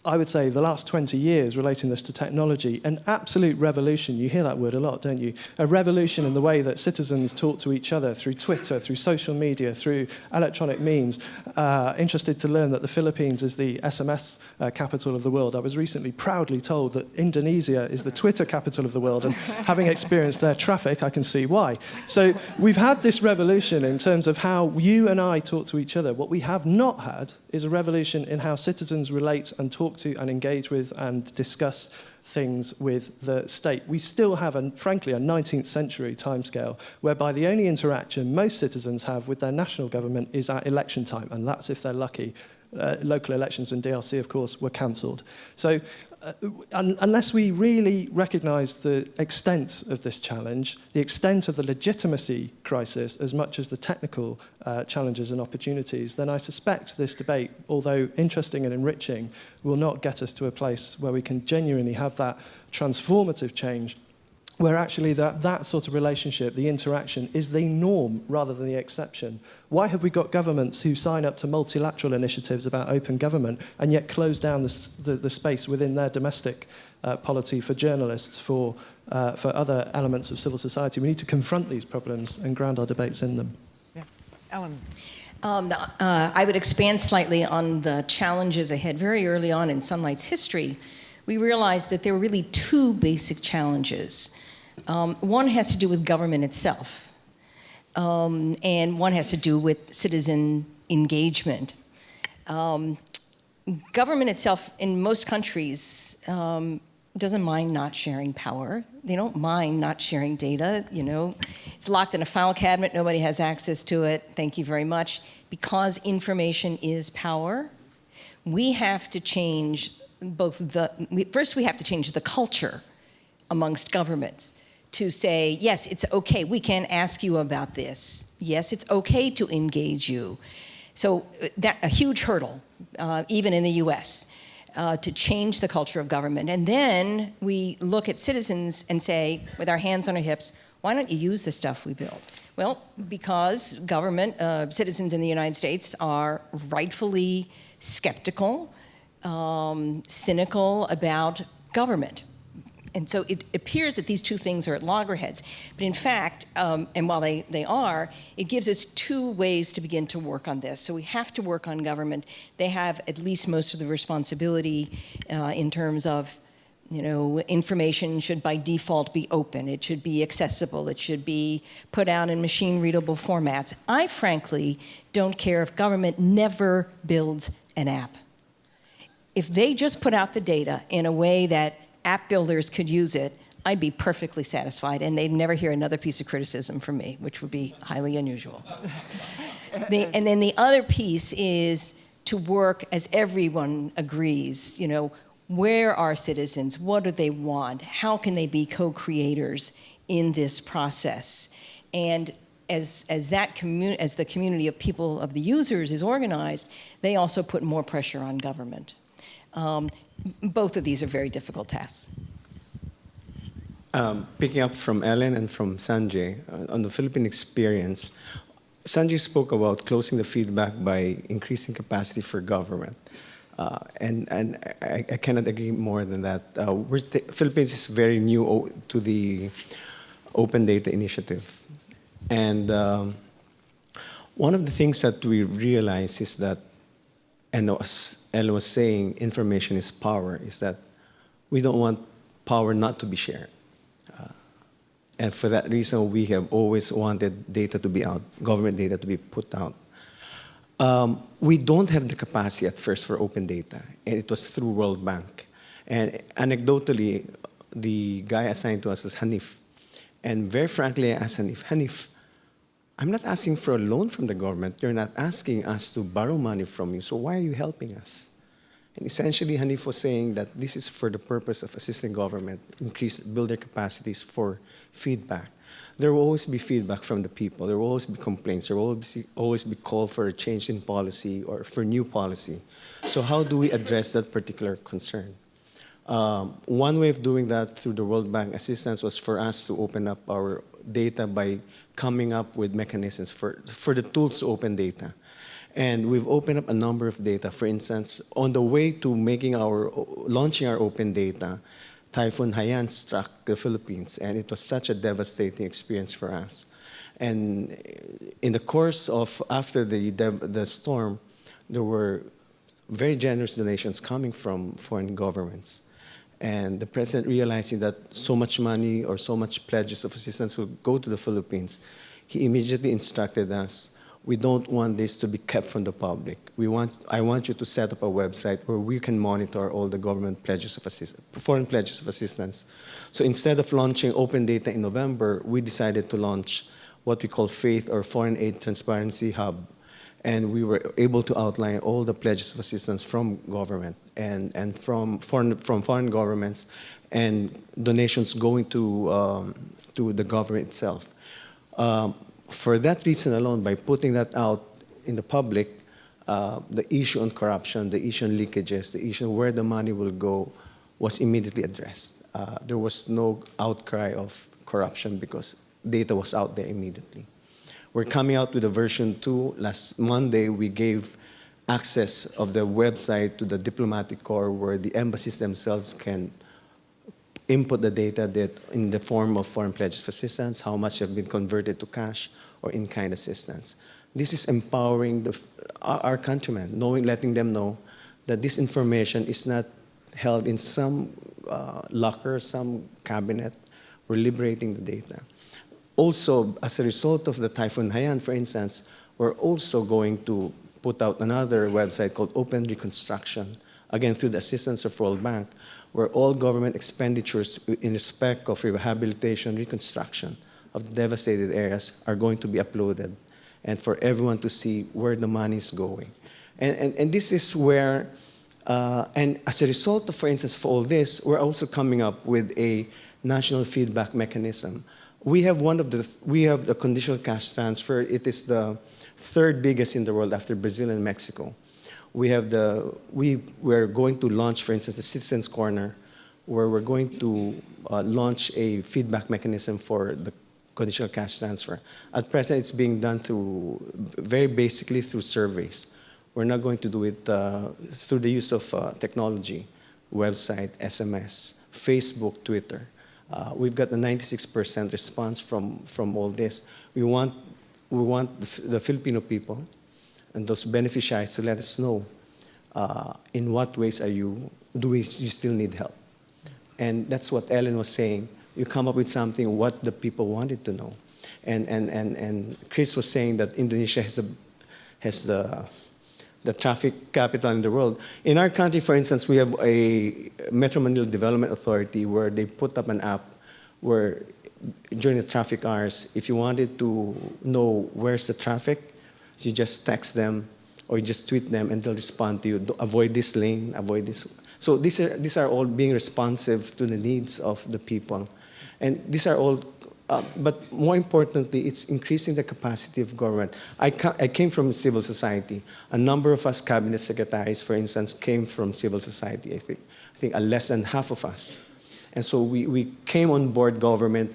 I would say the last 20 years relating this to technology, an absolute revolution. You hear that word a lot, don't you? A revolution in the way that citizens talk to each other through Twitter, through social media, through electronic means. Interested to learn that the Philippines is the SMS capital of the world. I was recently proudly told that Indonesia is the Twitter capital of the world, and having experienced their traffic, I can see why. So we've had this revolution in terms of how you and I talk to each other. What we have not had is a revolution in how citizens relate and talk to and engage with and discuss things with the state. We still have, frankly, a 19th century timescale whereby the only interaction most citizens have with their national government is at election time, and that's if they're lucky. Local elections in DRC, of course, were cancelled. So unless we really recognise the extent of this challenge, the extent of the legitimacy crisis as much as the technical challenges and opportunities, then I suspect this debate, although interesting and enriching, will not get us to a place where we can genuinely have that transformative change, where actually that sort of relationship, the interaction, is the norm rather than the exception. Why have we got governments who sign up to multilateral initiatives about open government and yet close down the space within their domestic polity for journalists, for other elements of civil society? We need to confront these problems and ground our debates in them. Yeah. Ellen. I would expand slightly on the challenges ahead. Very early on in Sunlight's history, we realized that there were really two basic challenges. One has to do with government itself, and one has to do with citizen engagement. Government itself, in most countries, doesn't mind not sharing power. They don't mind not sharing data. You know, it's locked in a file cabinet. Nobody has access to it. Thank you very much. Because information is power, we have to change first we have to change the culture amongst governments to say, yes, it's okay. We can ask you about this. Yes, it's okay to engage you. So that a huge hurdle, even in the U.S., to change the culture of government. And then we look at citizens and say, with our hands on our hips, why don't you use the stuff we build? Well, because government, citizens in the United States are rightfully skeptical, cynical about government. And so it appears that these two things are at loggerheads. But in fact, and while they are, it gives us two ways to begin to work on this. So we have to work on government. They have at least most of the responsibility in terms of, you know, information should by default be open. It should be accessible. It should be put out in machine-readable formats. I frankly don't care if government never builds an app. If they just put out the data in a way that app builders could use it, I'd be perfectly satisfied, and they'd never hear another piece of criticism from me, which would be highly unusual. And then the other piece is to work, as everyone agrees, you know, where are citizens? What do they want? How can they be co-creators in this process? And as the community of people, of the users is organized, they also put more pressure on government. Both of these are very difficult tasks. Picking up from Ellen and from Sanjay, on the Philippine experience, Sanjay spoke about closing the feedback by increasing capacity for government. And I cannot agree more than that. Philippines is very new to the Open Data Initiative. And one of the things that we realize is that, and as Ellen was saying, information is power, is that we don't want power not to be shared. And for that reason, we have always wanted data to be out, government data to be put out. We don't have the capacity at first for open data, and it was through World Bank. And anecdotally, the guy assigned to us was Hanif. And very frankly, I asked Hanif, Hanif, I'm not asking for a loan from the government. You're not asking us to borrow money from you, so why are you helping us? And essentially, Hanif was saying that this is for the purpose of assisting government, build their capacities for feedback. There will always be feedback from the people. There will always be complaints. There will always be call for a change in policy or for new policy. So how do we address that particular concern? One way of doing that through the World Bank assistance was for us to open up our data by coming up with mechanisms for the tools to open data. And we've opened up a number of data. For instance, on the way to launching our open data, Typhoon Haiyan struck the Philippines, and it was such a devastating experience for us. And in the course of, after the storm, there were very generous donations coming from foreign governments. And the president, realizing that so much money or so much pledges of assistance will go to the Philippines, he immediately instructed us, we don't want this to be kept from the public. I want you to set up a website where we can monitor all the government pledges of assistance, foreign pledges of assistance. So instead of launching open data in November, we decided to launch what we call FAITH, or Foreign Aid Transparency Hub. And we were able to outline all the pledges of assistance from government and from foreign governments and donations going to the government itself. For that reason alone, by putting that out in the public, the issue on corruption, the issue on leakages, the issue where the money will go was immediately addressed. There was no outcry of corruption because data was out there immediately. We're coming out with a version 2. Last Monday, we gave access of the website to the diplomatic corps where the embassies themselves can input the data in the form of foreign pledges of assistance, how much have been converted to cash or in-kind assistance. This is empowering our countrymen, letting them know that this information is not held in some locker, some cabinet. We're liberating the data. Also, as a result of the Typhoon Haiyan, for instance, we're also going to put out another website called Open Reconstruction, again through the assistance of World Bank, where all government expenditures in respect of rehabilitation, reconstruction of the devastated areas are going to be uploaded, and for everyone to see where the money is going. And this is where, and as a result of, for instance, for all this, we're also coming up with a national feedback mechanism. We have the conditional cash transfer. It is the third biggest in the world after Brazil and Mexico. We're going to launch, for instance, the Citizens Corner, where we're going to launch a feedback mechanism for the conditional cash transfer. At present, it's being done very basically through surveys. We're not going to do it through the use of technology, website, SMS, Facebook, Twitter. We've got a 96% response from all this. We want the Filipino people and those beneficiaries to let us know in what ways you still need help. And that's what Ellen was saying. You come up with something what the people wanted to know. And Chris was saying that Indonesia has the traffic capital in the world. In our country, for instance, we have a Metro Manila Development Authority where they put up an app where during the traffic hours, if you wanted to know where's the traffic, you just text them or you just tweet them and they'll respond to you. Avoid this lane, avoid this. So these are all being responsive to the needs of the people. And these are all, but more importantly, it's increasing the capacity of government. I came from civil society. A number of us cabinet secretaries, for instance, came from civil society, I think less than half of us. And so we came on board government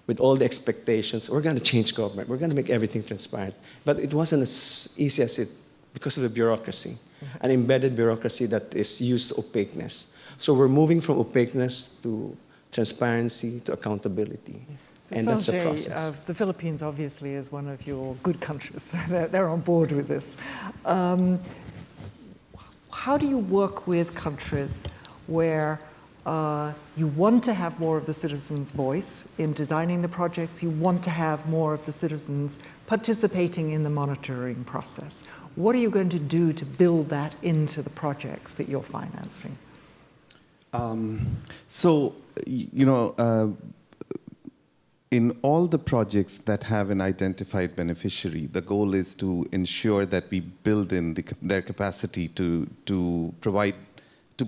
with all the expectations. We're going to change government. We're going to make everything transparent. But it wasn't as easy as it, because of the bureaucracy, an embedded bureaucracy that is used to opaqueness. So we're moving from opaqueness to transparency to accountability. So and that's the process. The Philippines obviously is one of your good countries. They're on board with this. How do you work with countries where you want to have more of the citizens' voice in designing the projects, you want to have more of the citizens participating in the monitoring process? What are you going to do to build that into the projects that you're financing? In all the projects that have an identified beneficiary, the goal is to ensure that we build in their capacity to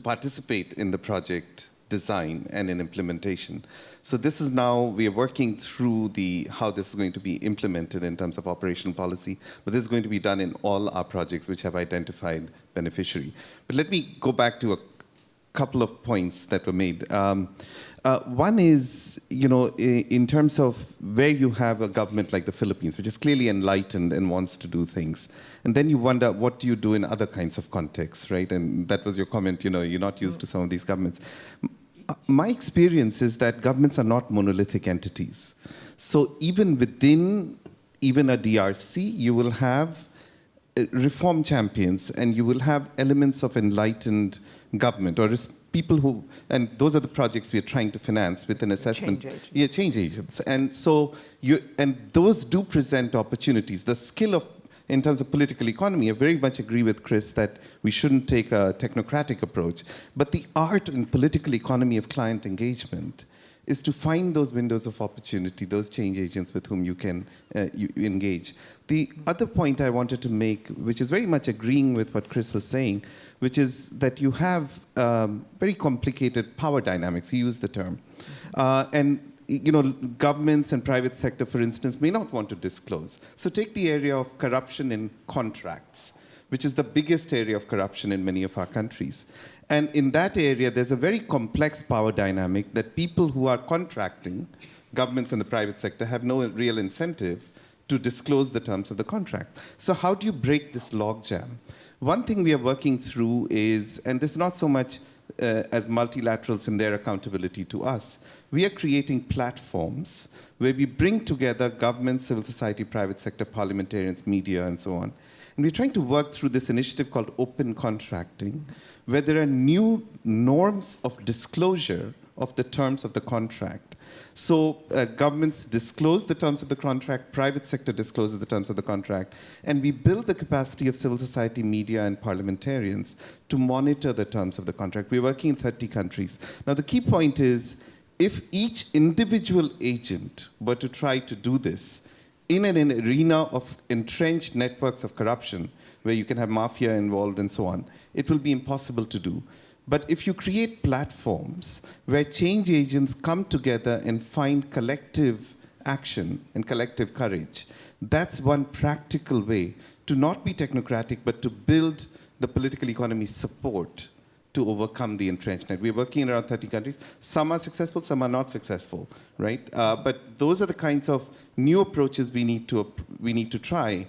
participate in the project design and in implementation. So this is now, we are working through how this is going to be implemented in terms of operational policy, but this is going to be done in all our projects which have identified beneficiary. But let me go back to a couple of points that were made. One is, in terms of where you have a government like the Philippines, which is clearly enlightened and wants to do things, and then you wonder, what do you do in other kinds of contexts, right? And that was your comment, you're not used to some of these governments. My experience is that governments are not monolithic entities. So even within a DRC, you will have reform champions, and you will have elements of enlightened government, or people who, and those are the projects we are trying to finance with an assessment. Change agents. Yeah, change agents. And so those do present opportunities. The skill in terms of political economy, I very much agree with Chris that we shouldn't take a technocratic approach. But the art in political economy of client engagement is to find those windows of opportunity, those change agents with whom you can you engage. The other point I wanted to make, which is very much agreeing with what Chris was saying, which is that you have very complicated power dynamics, you use the term. Governments and private sector, for instance, may not want to disclose. So take the area of corruption in contracts, which is the biggest area of corruption in many of our countries. And in that area, there's a very complex power dynamic that people who are contracting, governments and the private sector, have no real incentive to disclose the terms of the contract. So how do you break this logjam? One thing we are working through is, and this is not so much as multilaterals in their accountability to us, we are creating platforms where we bring together government, civil society, private sector, parliamentarians, media, and so on. And we're trying to work through this initiative called open contracting, where there are new norms of disclosure of the terms of the contract. So governments disclose the terms of the contract, private sector discloses the terms of the contract, and we build the capacity of civil society, media, and parliamentarians to monitor the terms of the contract. We're working in 30 countries. Now, the key point is, if each individual agent were to try to do this in an arena of entrenched networks of corruption, where you can have mafia involved and so on, it will be impossible to do. But if you create platforms where change agents come together and find collective action and collective courage, that's one practical way to not be technocratic, but to build the political economy support to overcome the entrenchment. We're working in around 30 countries. Some are successful, some are not successful, right? But those are the kinds of new approaches we need to try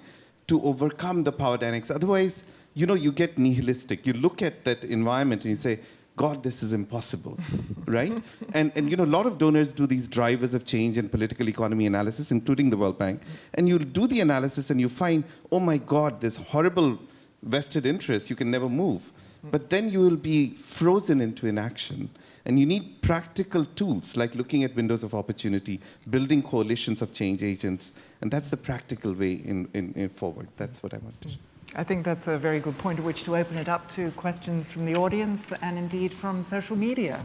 to overcome the power dynamics. Otherwise, you get nihilistic. You look at that environment and you say, God, this is impossible, right? And a lot of donors do these drivers of change and political economy analysis, including the World Bank. And you do the analysis and you find, oh my God, this horrible vested interest, you can never move. But then you will be frozen into inaction. And you need practical tools, like looking at windows of opportunity, building coalitions of change agents. And that's the practical way in forward. That's what I want to share. I think that's a very good point at which to open it up to questions from the audience and indeed from social media.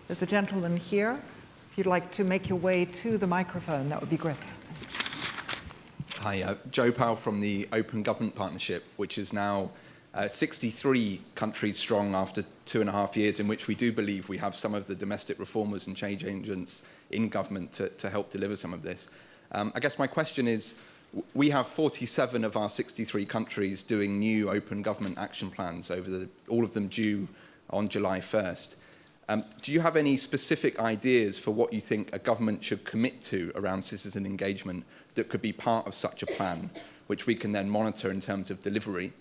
There's a gentleman here. If you'd like to make your way to the microphone, that would be great. Hi, Joe Powell from the Open Government Partnership, which is now 63 countries strong after 2.5 years, in which we do believe we have some of the domestic reformers and change agents in government to help deliver some of this. I guess my question is, we have 47 of our 63 countries doing new open government action plans, all of them due on July 1st. Do you have any specific ideas for what you think a government should commit to around citizen engagement that could be part of such a plan, which we can then monitor in terms of delivery?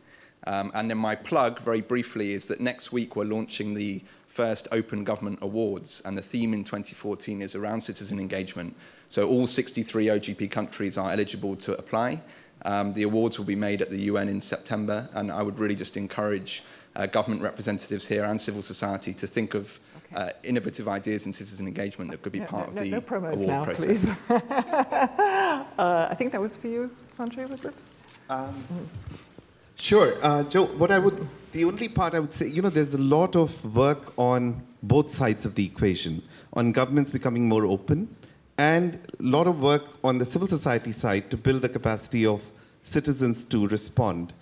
And then my plug, very briefly, is that next week we're launching the first Open Government Awards, and the theme in 2014 is around citizen engagement. So all 63 OGP countries are eligible to apply. The awards will be made at the UN in September, and I would really just encourage government representatives here and civil society to think of innovative ideas in citizen engagement that could be part of the award now, process. Please. I think that was for you, Sanjay, was it? Sure. Joe, the only part I would say, there's a lot of work on both sides of the equation, on governments becoming more open, and a lot of work on the civil society side to build the capacity of citizens to respond.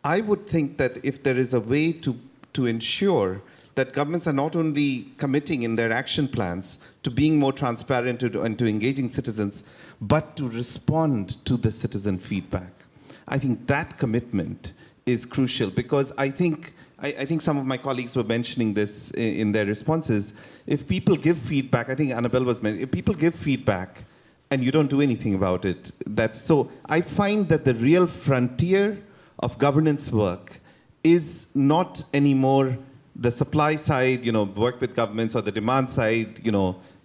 I would think that if there is a way to ensure that governments are not only committing in their action plans to being more transparent and to engaging citizens, but to respond to the citizen feedback. I think that commitment is crucial, because I think some of my colleagues were mentioning this in their responses. If people give feedback, I think Annabelle was mentioning, if people give feedback and you don't do anything about it, so I find that the real frontier of governance work is not anymore the supply side, work with governments, or the demand side,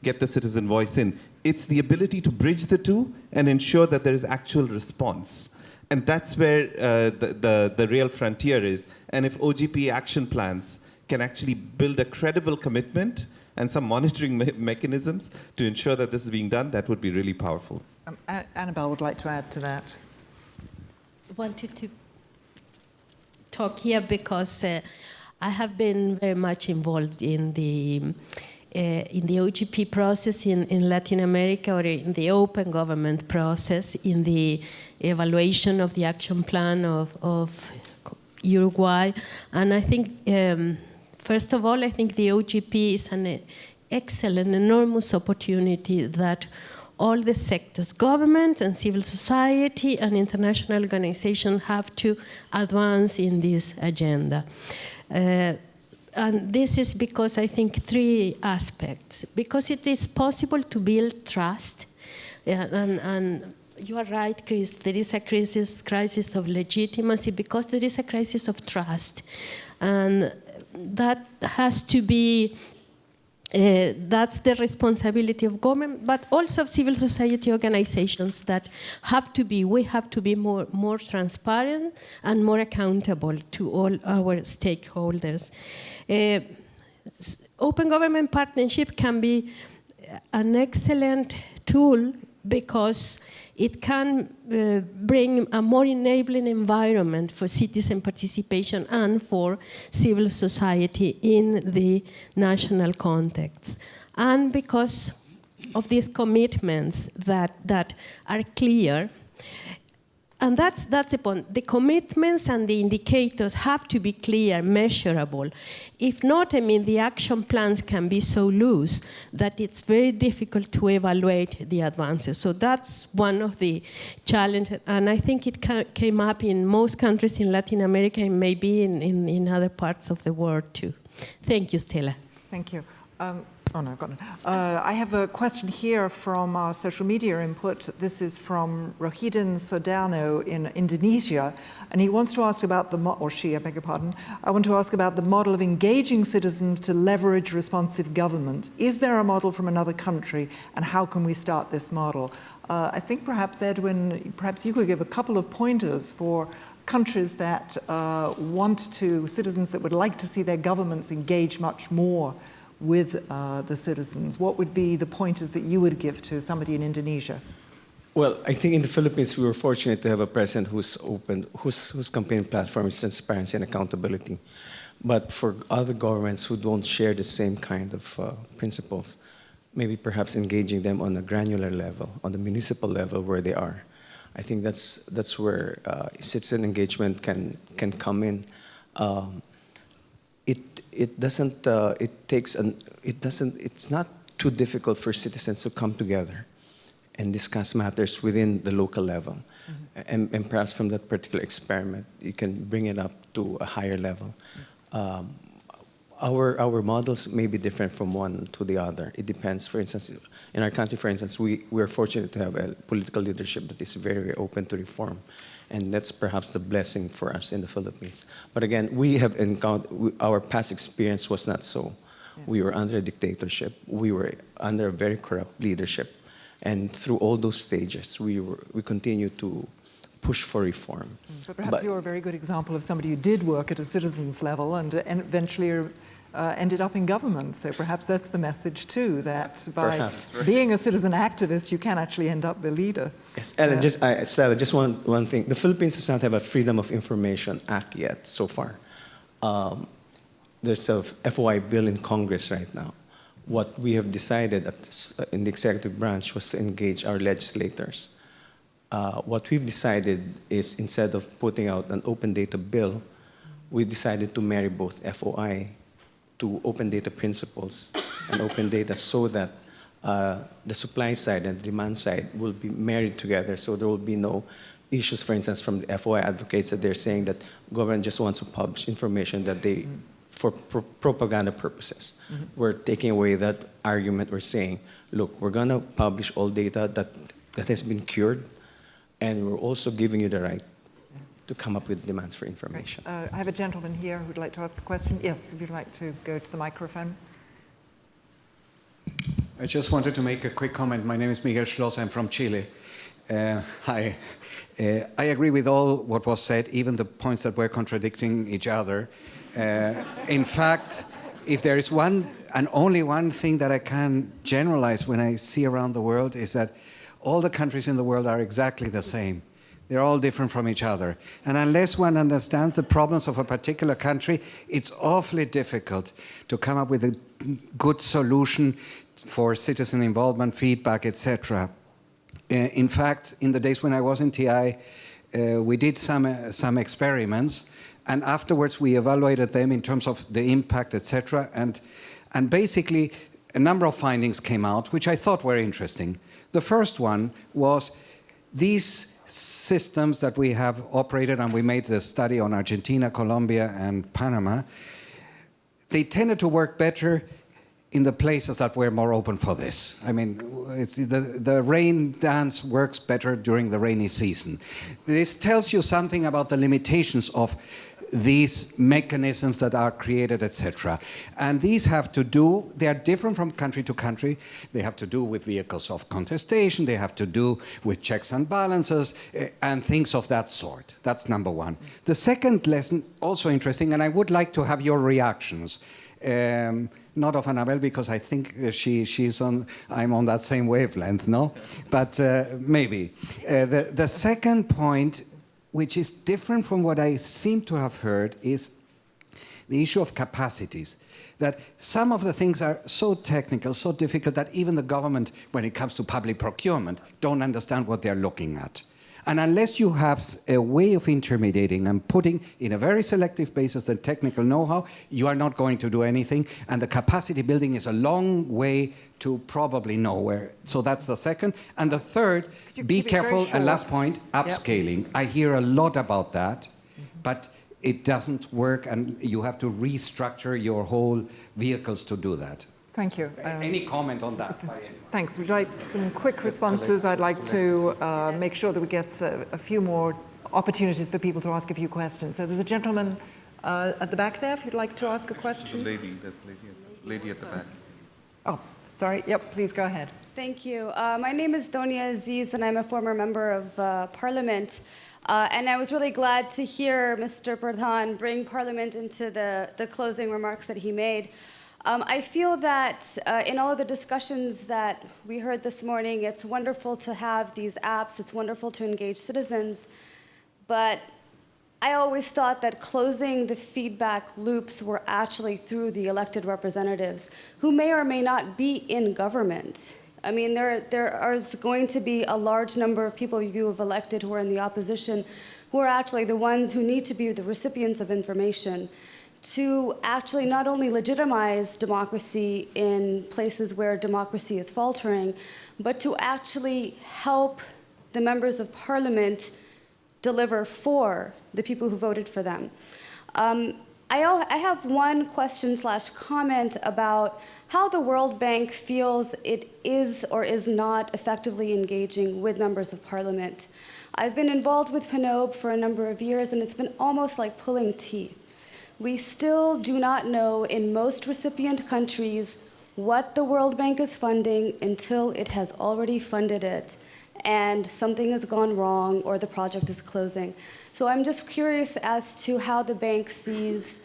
get the citizen voice in. It's the ability to bridge the two and ensure that there is actual response. And that's where the real frontier is. And if OGP action plans can actually build a credible commitment and some monitoring mechanisms to ensure that this is being done, that would be really powerful. Annabelle would like to add to that. I wanted to talk here because I have been very much involved in the OGP process in Latin America, or in the open government process, in the evaluation of the action plan of Uruguay. And I think, first of all, I think the OGP is an excellent, enormous opportunity that all the sectors, government and civil society and international organizations, have to advance in this agenda. And this is because I think 3 aspects. Because it is possible to build trust, and you are right, Chris, there is a crisis of legitimacy, because there is a crisis of trust. And that has to be, that's the responsibility of government, but also of civil society organizations we have to be more transparent and more accountable to all our stakeholders. Open government partnership can be an excellent tool because it can bring a more enabling environment for citizen participation and for civil society in the national context. And because of these commitments that are clear, and that's the point. The commitments and the indicators have to be clear, measurable. If not, I mean, the action plans can be so loose that it's very difficult to evaluate the advances. So that's one of the challenges, and I think it came up in most countries in Latin America and maybe in other parts of the world too. Thank you, Stella. Thank you. Oh, no, I've got it. I have a question here from our social media input. This is from Rohidin Sodarno in Indonesia, and he wants to ask about or she, I beg your pardon. I want to ask about the model of engaging citizens to leverage responsive government. Is there a model from another country, and how can we start this model? I think perhaps, Edwin, perhaps you could give a couple of pointers for countries that citizens that would like to see their governments engage much more with the citizens. What would be the pointers that you would give to somebody in Indonesia? Well, I think in the Philippines, we were fortunate to have a president who's open, whose campaign platform is transparency and accountability. But for other governments who don't share the same kind of principles, maybe perhaps engaging them on a granular level, on the municipal level where they are. I think that's where citizen engagement can come in. It's not too difficult for citizens to come together and discuss matters within the local level. Mm-hmm. And perhaps from that particular experiment, you can bring it up to a higher level. Our models may be different from one to the other. It depends. For instance, in our country, for instance, we're fortunate to have a political leadership that is very, very open to reform. And that's perhaps the blessing for us in the Philippines. But again, we have encountered, our past experience was not so. Yeah. We were under a dictatorship. We were under a very corrupt leadership. And through all those stages, we continue to push for reform. But perhaps you're a very good example of somebody who did work at a citizens level and eventually ended up in government. So perhaps that's the message too, that by being a citizen activist, you can actually end up the leader. Yes, Ellen, Stella, just one thing. The Philippines does not have a Freedom of Information Act yet, so far. There's a FOI bill in Congress right now. What we have decided in the executive branch was to engage our legislators. What we've decided is, instead of putting out an open data bill, we decided to marry both FOI to open data principles and open data, so that the supply side and demand side will be married together, so there will be no issues, for instance, from the FOI advocates that they're saying that government just wants to publish information that they, for propaganda purposes. Mm-hmm. We're taking away that argument. We're saying, look, we're gonna publish all data that has been cured, and we're also giving you the right to come up with demands for information. I have a gentleman here who'd like to ask a question. Yes, if you'd like to go to the microphone. I just wanted to make a quick comment. My name is Miguel Schloss. I'm from Chile. Hi. I agree with all what was said, even the points that were contradicting each other. In fact, if there is one and only one thing that I can generalize when I see around the world, is that all the countries in the world are exactly the same. They're all different from each other. And unless one understands the problems of a particular country, it's awfully difficult to come up with a good solution for citizen involvement, feedback, etc. In fact, in the days when I was in TI, we did some experiments, and afterwards we evaluated them in terms of the impact, etc. And basically, a number of findings came out, which I thought were interesting. The first one was these systems that we have operated, and we made the study on Argentina, Colombia, and Panama, they tended to work better in the places that were more open for this. I mean, the rain dance works better during the rainy season. This tells you something about the limitations of these mechanisms that are created, etc. And these have to do, they are different from country to country. They have to do with vehicles of contestation. They have to do with checks and balances and things of that sort. That's number one. The second lesson, also interesting, and I would like to have your reactions. Not of Annabelle, because I think I'm on that same wavelength, no? But maybe. The second point, which is different from what I seem to have heard, is the issue of capacities. That some of the things are so technical, so difficult, that even the government, when it comes to public procurement, don't understand what they're looking at. And unless you have a way of intermediating and putting in a very selective basis the technical know-how, you are not going to do anything. And the capacity building is a long way to probably nowhere. So that's the second. And the third, be careful, and last point, upscaling. Yep. I hear a lot about that, but it doesn't work, and you have to restructure your whole vehicles to do that. Thank you. Any comment on that? Thanks. Would you like some quick responses? I'd like to make sure that we get a few more opportunities for people to ask a few questions. So there's a gentleman at the back there, if you'd like to ask a question. There's a lady at the back. Oh, sorry. Yep, please go ahead. Thank you. My name is Donia Aziz, and I'm a former member of Parliament. And I was really glad to hear Mr. Pradhan bring Parliament into the closing remarks that he made. I feel that in all of the discussions that we heard this morning, it's wonderful to have these apps, it's wonderful to engage citizens, but I always thought that closing the feedback loops were actually through the elected representatives, who may or may not be in government. I mean, there is going to be a large number of people you have elected who are in the opposition, who are actually the ones who need to be the recipients of information, to actually not only legitimize democracy in places where democracy is faltering, but to actually help the members of Parliament deliver for the people who voted for them. I have one question/comment about how the World Bank feels it is or is not effectively engaging with members of Parliament. I've been involved with PNOB for a number of years, and it's been almost like pulling teeth. We still do not know in most recipient countries what the World Bank is funding until it has already funded it and something has gone wrong or the project is closing. So I'm just curious as to how the bank sees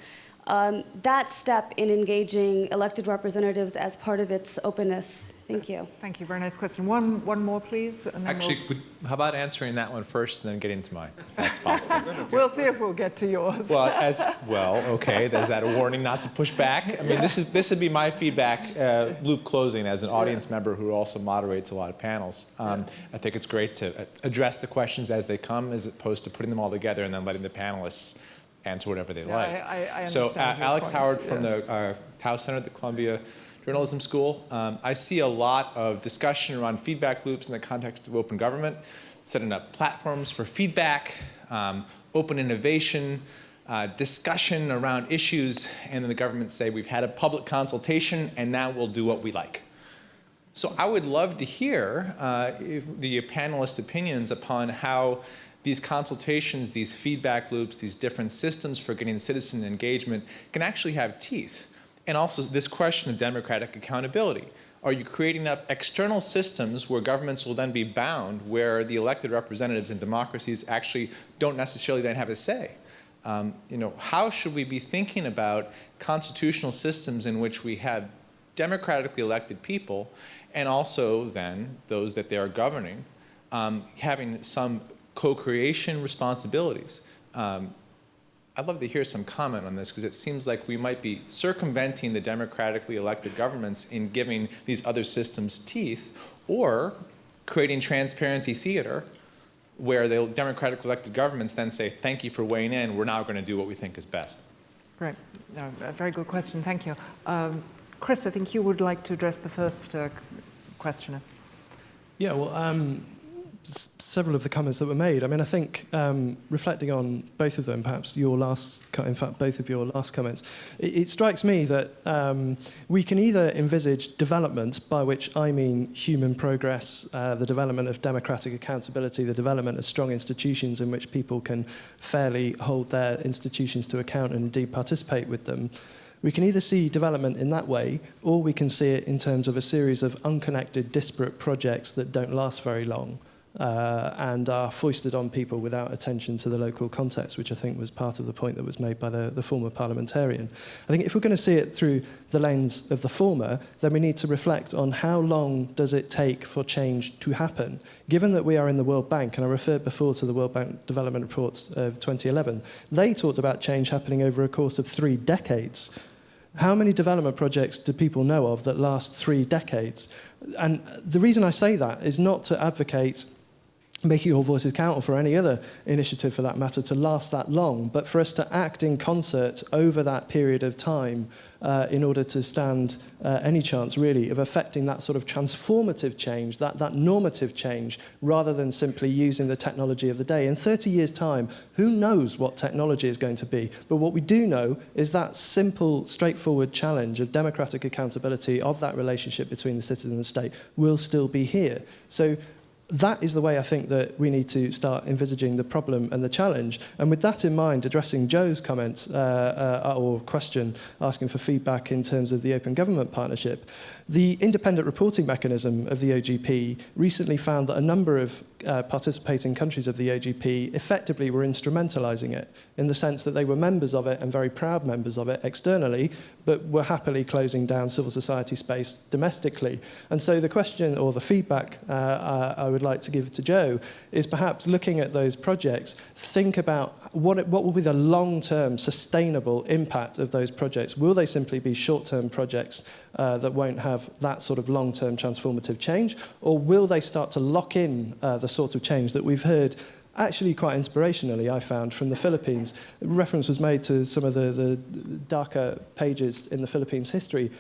that step in engaging elected representatives as part of its openness. Thank you. Thank you. Very nice question. One more, please. And then Actually, how about answering that one first and then getting to mine, if that's possible? we'll see if we'll get to yours. Well, okay, is that a warning not to push back? I mean, this would be my feedback loop closing as an audience member who also moderates a lot of panels. I think it's great to address the questions as they come as opposed to putting them all together and then letting the panelists answer whatever they like. I so Alex point. Howard from the House Center at the Columbia Journalism School. I see a lot of discussion around feedback loops in the context of open government, setting up platforms for feedback, open innovation, discussion around issues, and then the government say, we've had a public consultation and now we'll do what we like. So I would love to hear the panelists' opinions upon how these consultations, these feedback loops, these different systems for getting citizen engagement can actually have teeth. And also this question of democratic accountability. Are you creating up external systems where governments will then be bound, where the elected representatives in democracies actually don't necessarily then have a say? How should we be thinking about constitutional systems in which we have democratically elected people and also then those that they are governing having some co-creation responsibilities? I'd love to hear some comment on this because it seems like we might be circumventing the democratically elected governments in giving these other systems teeth, or creating transparency theater where the democratically elected governments then say, thank you for weighing in, we're now going to do what we think is best. Great. No, a very good question. Thank you. Chris, I think you would like to address the first questioner. Yeah, well, several of the comments that were made. I mean, I think reflecting on both of them, perhaps your last, in fact, both of your last comments, it strikes me that we can either envisage development, by which I mean human progress, the development of democratic accountability, the development of strong institutions in which people can fairly hold their institutions to account and indeed participate with them. We can either see development in that way, or we can see it in terms of a series of unconnected, disparate projects that don't last very long. and are foisted on people without attention to the local context, which I think was part of the point that was made by the former parliamentarian. I think if we're going to see it through the lens of the former, then we need to reflect on how long does it take for change to happen. Given that we are in the World Bank, and I referred before to the World Bank Development Reports of 2011, they talked about change happening over a course of 3 decades. How many development projects do people know of that last 3 decades? And the reason I say that is not to advocate making your voices count, or for any other initiative for that matter, to last that long, but for us to act in concert over that period of time in order to stand any chance, really, of affecting that sort of transformative change, that normative change, rather than simply using the technology of the day. In 30 years' time, who knows what technology is going to be? But what we do know is that simple, straightforward challenge of democratic accountability of that relationship between the citizen and the state will still be here. So that is the way I think that we need to start envisaging the problem and the challenge. And with that in mind, addressing Joe's comments or question, asking for feedback in terms of the Open Government Partnership, the independent reporting mechanism of the OGP recently found that a number of participating countries of the OGP effectively were instrumentalizing it, in the sense that they were members of it and very proud members of it externally, but were happily closing down civil society space domestically. And so the question, or the feedback I would like to give to Joe, is perhaps looking at those projects, think about what will be the long-term sustainable impact of those projects. Will they simply be short-term projects that won't have that sort of long-term transformative change, or will they start to lock in the sort of change that we've heard actually quite inspirationally, I found, from the Philippines? Reference was made to some of the darker pages in the Philippines' history.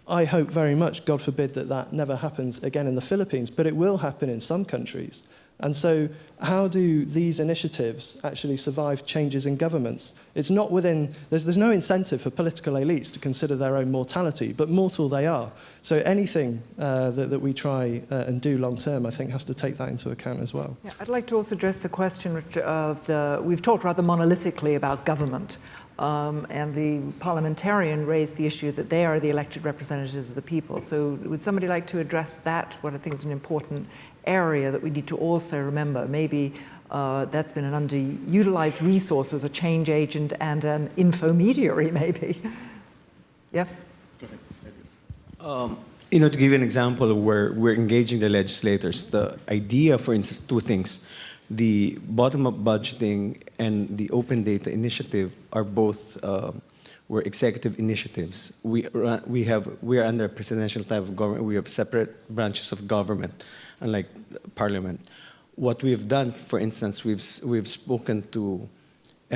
I hope very much, God forbid, that that never happens again in the Philippines, but it will happen in some countries. And so how do these initiatives actually survive changes in governments? It's not within, there's no incentive for political elites to consider their own mortality, but mortal they are. So anything that we try and do long term, I think, has to take that into account as well. Yeah, I'd like to also address the question of we've talked rather monolithically about government. And the parliamentarian raised the issue that they are the elected representatives of the people. So would somebody like to address that, what I think is an important area that we need to also remember? Maybe that's been an underutilized resource as a change agent and an infomediary, maybe. Yeah? To give you an example of where we're engaging the legislators, the idea, for instance, 2 things. The bottom-up budgeting and the open data initiative are both were executive initiatives. We are under a presidential type of government. We have separate branches of government, unlike Parliament. What we've done, for instance, we've spoken to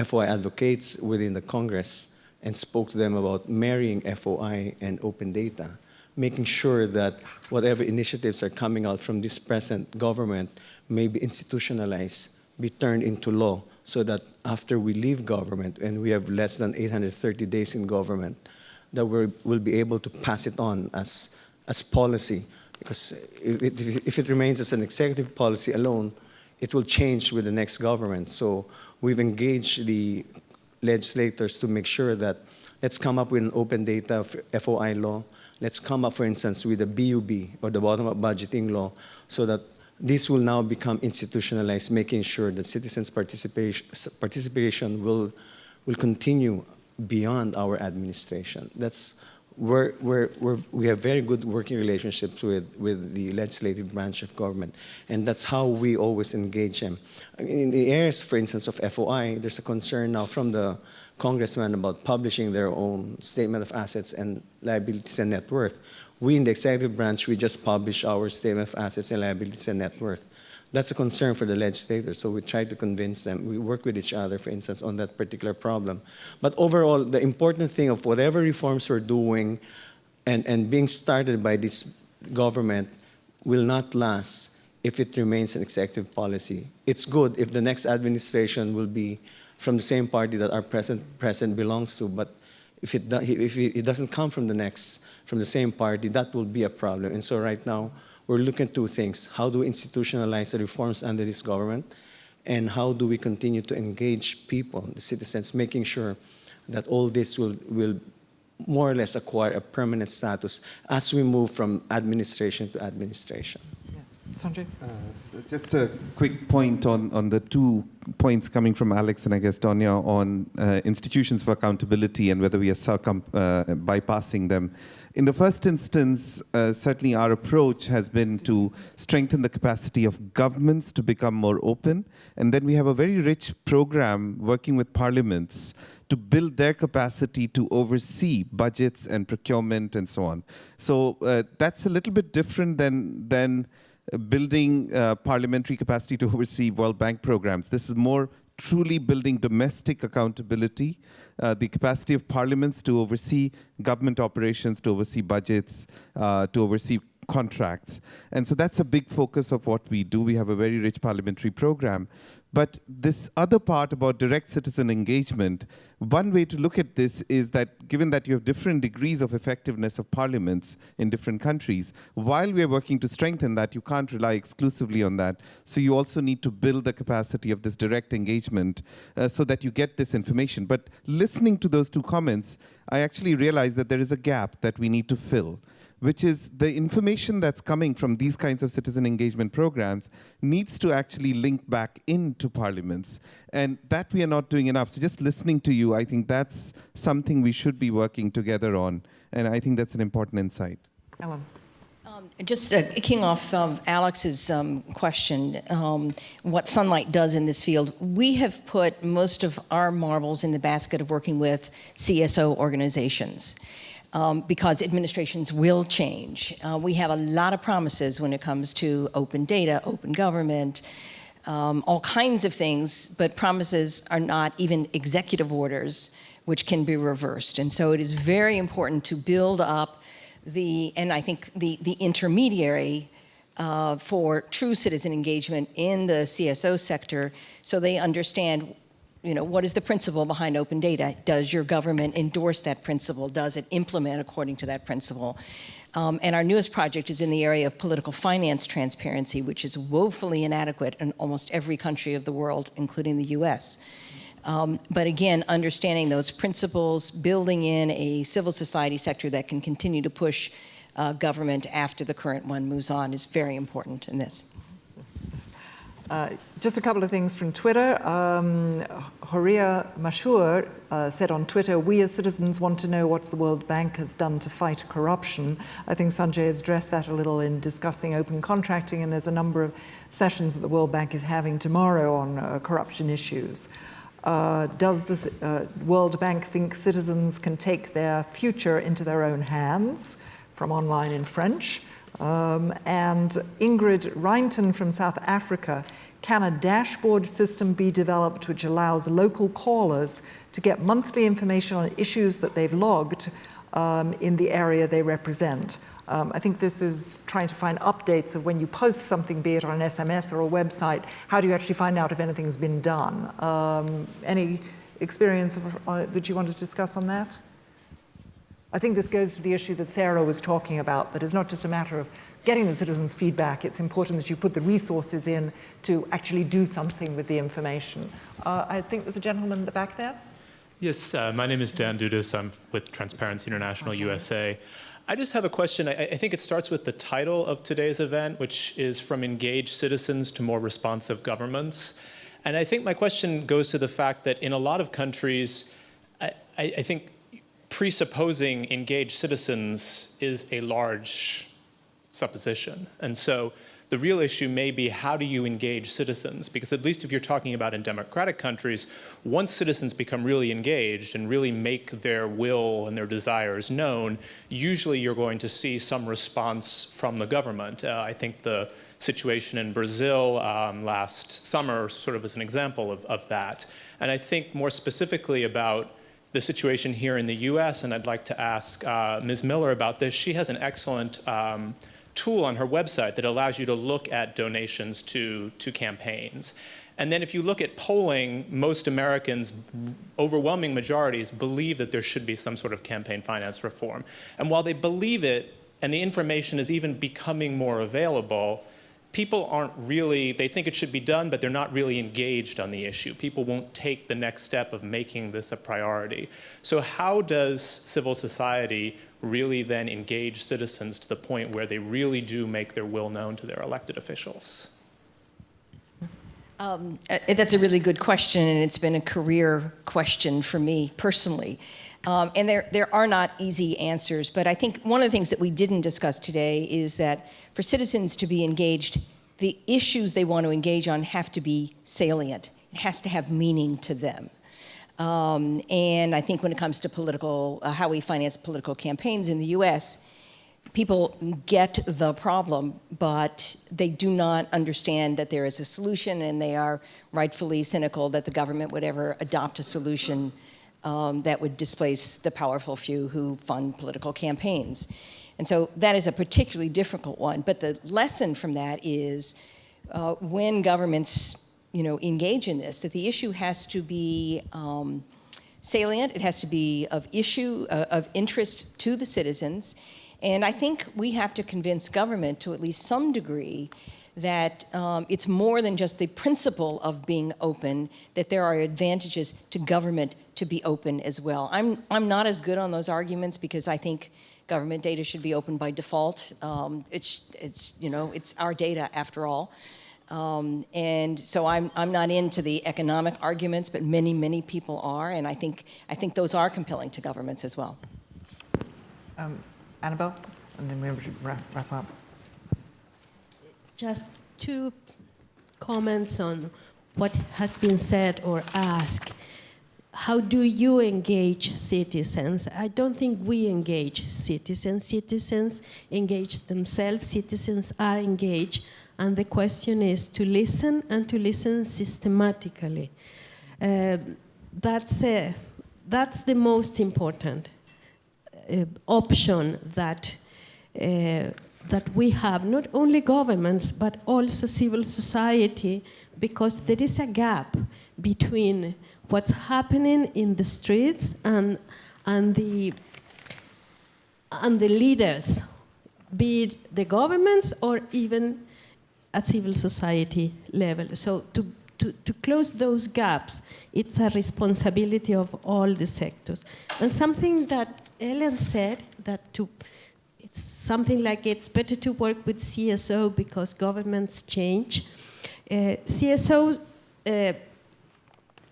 FOI advocates within the Congress and spoke to them about marrying FOI and open data, making sure that whatever initiatives are coming out from this present government may be institutionalized, be turned into law, so that after we leave government, and we have less than 830 days in government, that we'll be able to pass it on as policy. Because if it remains as an executive policy alone, it will change with the next government. So we've engaged the legislators to make sure that let's come up with an open data FOI law. Let's come up, for instance, with a BUB, or the bottom-up budgeting law, so that this will now become institutionalized, making sure that citizens' participation will continue beyond our administration. That's where we have very good working relationships with the legislative branch of government, and that's how we always engage them. In the areas, for instance, of FOI, there's a concern now from the congressman about publishing their own statement of assets and liabilities and net worth. We in the executive branch, we just publish our statement of assets and liabilities and net worth. That's a concern for the legislators, so we try to convince them. We work with each other, for instance, on that particular problem. But overall, the important thing of whatever reforms we're doing and being started by this government will not last if it remains an executive policy. It's good if the next administration will be from the same party that our president belongs to, but if it doesn't come from the same party, that will be a problem. And so right now, we're looking at 2 things. How do we institutionalize the reforms under this government? And how do we continue to engage people, the citizens, making sure that all this will more or less acquire a permanent status as we move from administration to administration? Yeah. Sanjay? So just a quick point on the 2 points coming from Alex and I guess Donia on institutions for accountability and whether we are bypassing them. In the first instance, certainly our approach has been to strengthen the capacity of governments to become more open. And then we have a very rich program working with parliaments to build their capacity to oversee budgets and procurement and so on. So that's a little bit different than building parliamentary capacity to oversee World Bank programs. This is more truly building domestic accountability, the capacity of parliaments to oversee government operations, to oversee budgets, to oversee contracts. And so that's a big focus of what we do. We have a very rich parliamentary program. But this other part about direct citizen engagement, one way to look at this is that given that you have different degrees of effectiveness of parliaments in different countries, while we are working to strengthen that, you can't rely exclusively on that. So you also need to build the capacity of this direct engagement so that you get this information. But listening to those 2 comments, I actually realized that there is a gap that we need to fill, which is the information that's coming from these kinds of citizen engagement programs needs to actually link back into parliaments. And that we are not doing enough. So just listening to you, I think that's something we should be working together on. And I think that's an important insight. Ellen? Just kicking off Alex's question, what Sunlight does in this field, we have put most of our marbles in the basket of working with CSO organizations. Because administrations will change. We have a lot of promises when it comes to open data, open government, all kinds of things, but promises are not even executive orders, which can be reversed. And so it is very important to build up the intermediary for true citizen engagement in the CSO sector so they understand what is the principle behind open data? Does your government endorse that principle? Does it implement according to that principle? And our newest project is in the area of political finance transparency, which is woefully inadequate in almost every country of the world, including the US. But again, understanding those principles, building in a civil society sector that can continue to push government after the current one moves on is very important in this. Just a couple of things from Twitter. Horia Mashur said on Twitter, we as citizens want to know what the World Bank has done to fight corruption. I think Sanjay has addressed that a little in discussing open contracting, and there's a number of sessions that the World Bank is having tomorrow on corruption issues. Does the World Bank think citizens can take their future into their own hands? From online in French. And Ingrid Reinton from South Africa, can a dashboard system be developed which allows local callers to get monthly information on issues that they've logged in the area they represent? I think this is trying to find updates of when you post something, be it on an SMS or a website, how do you actually find out if anything's been done? Any experience that you want to discuss on that? I think this goes to the issue that Sarah was talking about, that it's not just a matter of getting the citizens' feedback, it's important that you put the resources in to actually do something with the information. I think there's a gentleman in the back there. Yes, my name is Dan Dudas. I'm with Transparency International USA. I just have a question. I think it starts with the title of today's event, which is From Engaged Citizens to More Responsive Governments. And I think my question goes to the fact that in a lot of countries, I think presupposing engaged citizens is a large supposition. And so the real issue may be, how do you engage citizens? Because at least if you're talking about in democratic countries, once citizens become really engaged and really make their will and their desires known, usually you're going to see some response from the government. I think the situation in Brazil last summer sort of is an example of that. And I think more specifically about the situation here in the US, and I'd like to ask Ms. Miller about this. She has an excellent tool on her website that allows you to look at donations to campaigns. And then if you look at polling, most Americans, overwhelming majorities, believe that there should be some sort of campaign finance reform. And while they believe it, and the information is even becoming more available, people aren't really, they think it should be done, but they're not really engaged on the issue. People won't take the next step of making this a priority. So how does civil society really then engage citizens to the point where they really do make their will known to their elected officials? That's a really good question, and it's been a career question for me personally. And there are not easy answers, but I think one of the things that we didn't discuss today is that for citizens to be engaged, the issues they want to engage on have to be salient. It has to have meaning to them. And I think when it comes to political, how we finance political campaigns in the US, people get the problem, but they do not understand that there is a solution, and they are rightfully cynical that the government would ever adopt a solution that would displace the powerful few who fund political campaigns. And so that is a particularly difficult one. But the lesson from that is when governments engage in this, that the issue has to be salient, it has to be of interest to the citizens. And I think we have to convince government to at least some degree that it's more than just the principle of being open, that there are advantages to government to be open as well. I'm not as good on those arguments because I think government data should be open by default. It's our data after all. And so I'm not into the economic arguments, but many people are, and I think those are compelling to governments as well. Annabelle, and then we'll wrap up. Just two comments on what has been said or asked. How do you engage citizens? I don't think we engage citizens. Citizens engage themselves. Citizens are engaged. And the question is to listen and to listen systematically. That's the most important option that we have, not only governments, but also civil society, because there is a gap between what's happening in the streets and the leaders, be it the governments or even at civil society level. So to close those gaps, it's a responsibility of all the sectors. And something that Ellen said, it's something like it's better to work with CSO because governments change. CSOs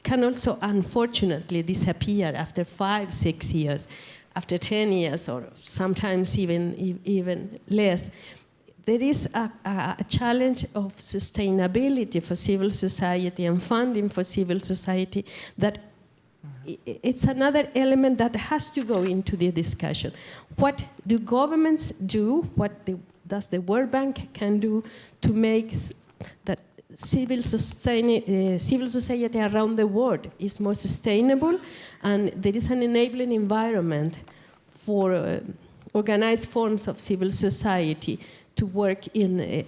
can also unfortunately disappear after 5-6 years, after 10 years, or sometimes even less. There is a challenge of sustainability for civil society and funding for civil society that it's another element that has to go into the discussion. What do governments do? What does the World Bank can do to make that civil society around the world is more sustainable, and there is an enabling environment for organized forms of civil society to work in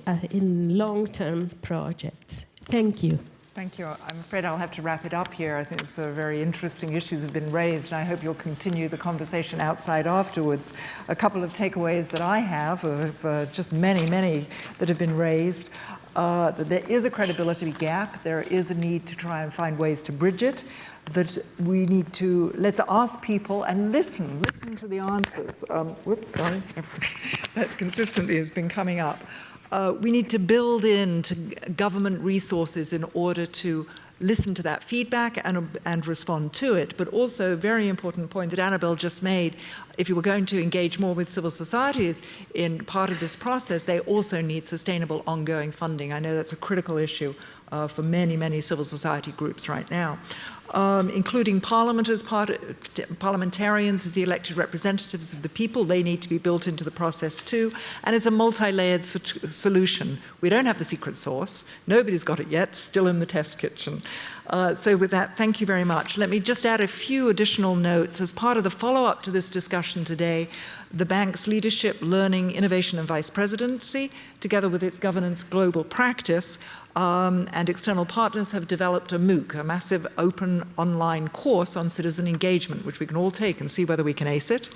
long-term projects. Thank you. Thank you. I'm afraid I'll have to wrap it up here. I think it's very interesting issues have been raised, and I hope you'll continue the conversation outside afterwards. A couple of takeaways that I have of just many that have been raised. That there is a credibility gap. There is a need to try and find ways to bridge it. That we need to, let's ask people and listen to the answers. Whoops, sorry. That consistently has been coming up. We need to build into government resources in order to listen to that feedback and respond to it. But also, a very important point that Annabelle just made, if you were going to engage more with civil societies in part of this process, they also need sustainable ongoing funding. I know that's a critical issue for many civil society groups right now. Including Parliament as parliamentarians as the elected representatives of the people. They need to be built into the process too. And it's a multi-layered solution. We don't have the secret sauce. Nobody's got it yet, still in the test kitchen. So with that, thank you very much. Let me just add a few additional notes. As part of the follow-up to this discussion today, the bank's leadership, learning, innovation, and vice presidency, together with its governance global practice, and external partners have developed a MOOC, a massive open online course on citizen engagement, which we can all take and see whether we can ace it.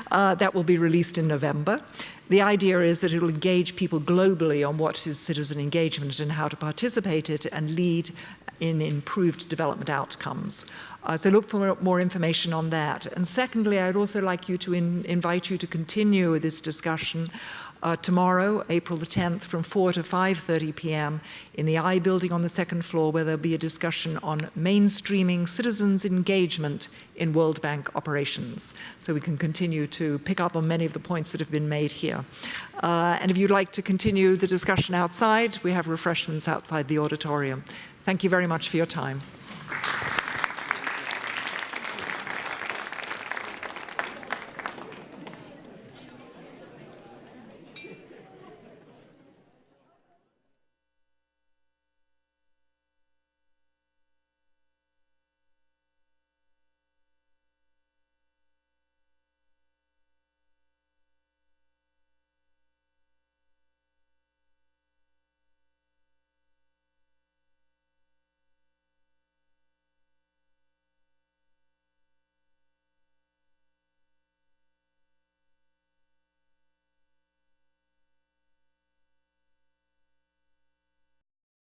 That will be released in November. The idea is that it will engage people globally on what is citizen engagement and how to participate in it and lead in improved development outcomes. So look for more information on that. And secondly, I'd also like you to invite you to continue this discussion tomorrow, April the 10th, from 4 to 5:30 p.m. in the I building on the second floor, where there'll be a discussion on mainstreaming citizens' engagement in World Bank operations. So we can continue to pick up on many of the points that have been made here. And if you'd like to continue the discussion outside, we have refreshments outside the auditorium. Thank you very much for your time.